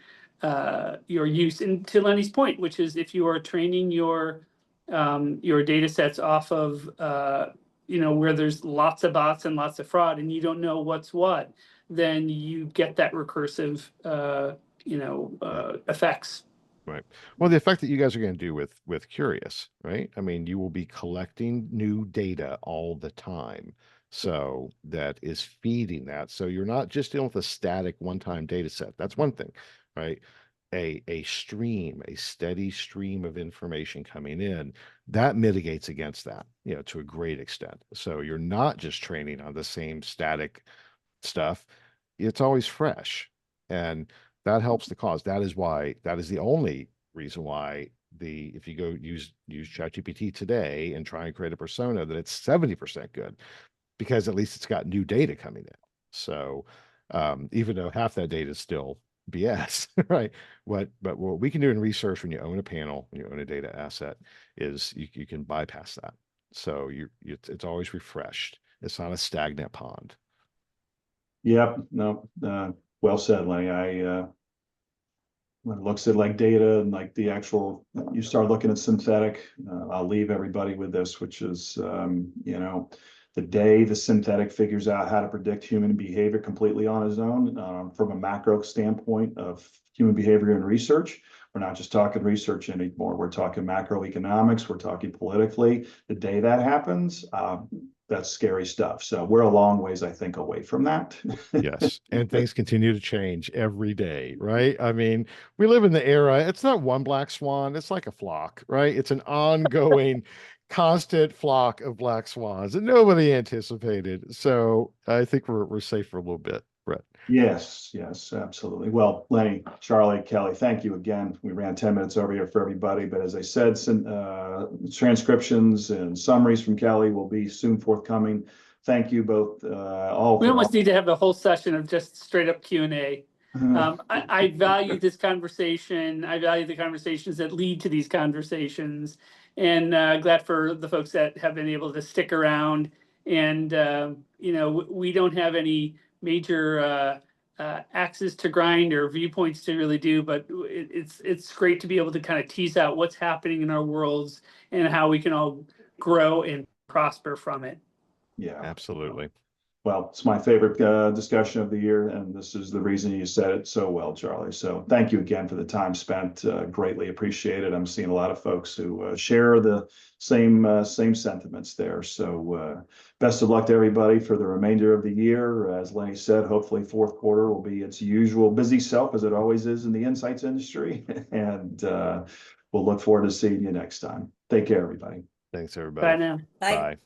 use. And to Lenny's point, which is if you are training your data sets off of you know, where there's lots of bots and lots of fraud and you don't know what's what, then you get that recursive you know, effects. Right. Well, the effect that you guys are going to do with Curious, right? I mean, you will be collecting new data all the time. So that is feeding that. So you're not just dealing with a static one-time data set. That's one thing, right? A stream, a steady stream of information coming in, that mitigates against that, you know, to a great extent. So you're not just training on the same static stuff. It's always fresh. And that helps the cause. That is the only reason why if you go use ChatGPT today and try and create a persona, that it's 70% good, because at least it's got new data coming in. So even though half that data is still BS, right? But what we can do in research when you own a panel, when you own a data asset, is you can bypass that. So it's always refreshed. It's not a stagnant pond. Yep. No, well said, Lenny. When it looks at like data and like the actual, you start looking at synthetic, I'll leave everybody with this, which is, you know, the day the synthetic figures out how to predict human behavior completely on his own, from a macro standpoint of human behavior and research. We're not just talking research anymore. We're talking macroeconomics. We're talking politically. The day that happens, that's scary stuff. So we're a long ways, I think, away from that. Yes. And things continue to change every day, right? I mean, we live in the era, it's not one black swan, it's like a flock, right? It's an ongoing, constant flock of black swans that nobody anticipated. So I think we're safe for a little bit, Brett. Yes, yes, absolutely. Well, Lenny, Charlie, Kelly, thank you again. We ran 10 minutes over here for everybody, but as I said, transcriptions and summaries from Kelly will be soon forthcoming. Thank you both, all. We almost need to have a whole session of just straight up Q&A. I value this conversation. I value the conversations that lead to these conversations, and glad for the folks that have been able to stick around. And you know, we don't have any major axes to grind or viewpoints to really do, but it's great to be able to kind of tease out what's happening in our worlds and how we can all grow and prosper from it. Yeah, absolutely. Well, it's my favorite discussion of the year, and this is the reason you said it so well, Charlie. So thank you again for the time spent. Greatly appreciated. I'm seeing a lot of folks who share the same sentiments there. So best of luck to everybody for the remainder of the year. As Lenny said, hopefully fourth quarter will be its usual busy self, as it always is in the insights industry. And we'll look forward to seeing you next time. Take care, everybody. Thanks, everybody. Bye now. Bye. Bye.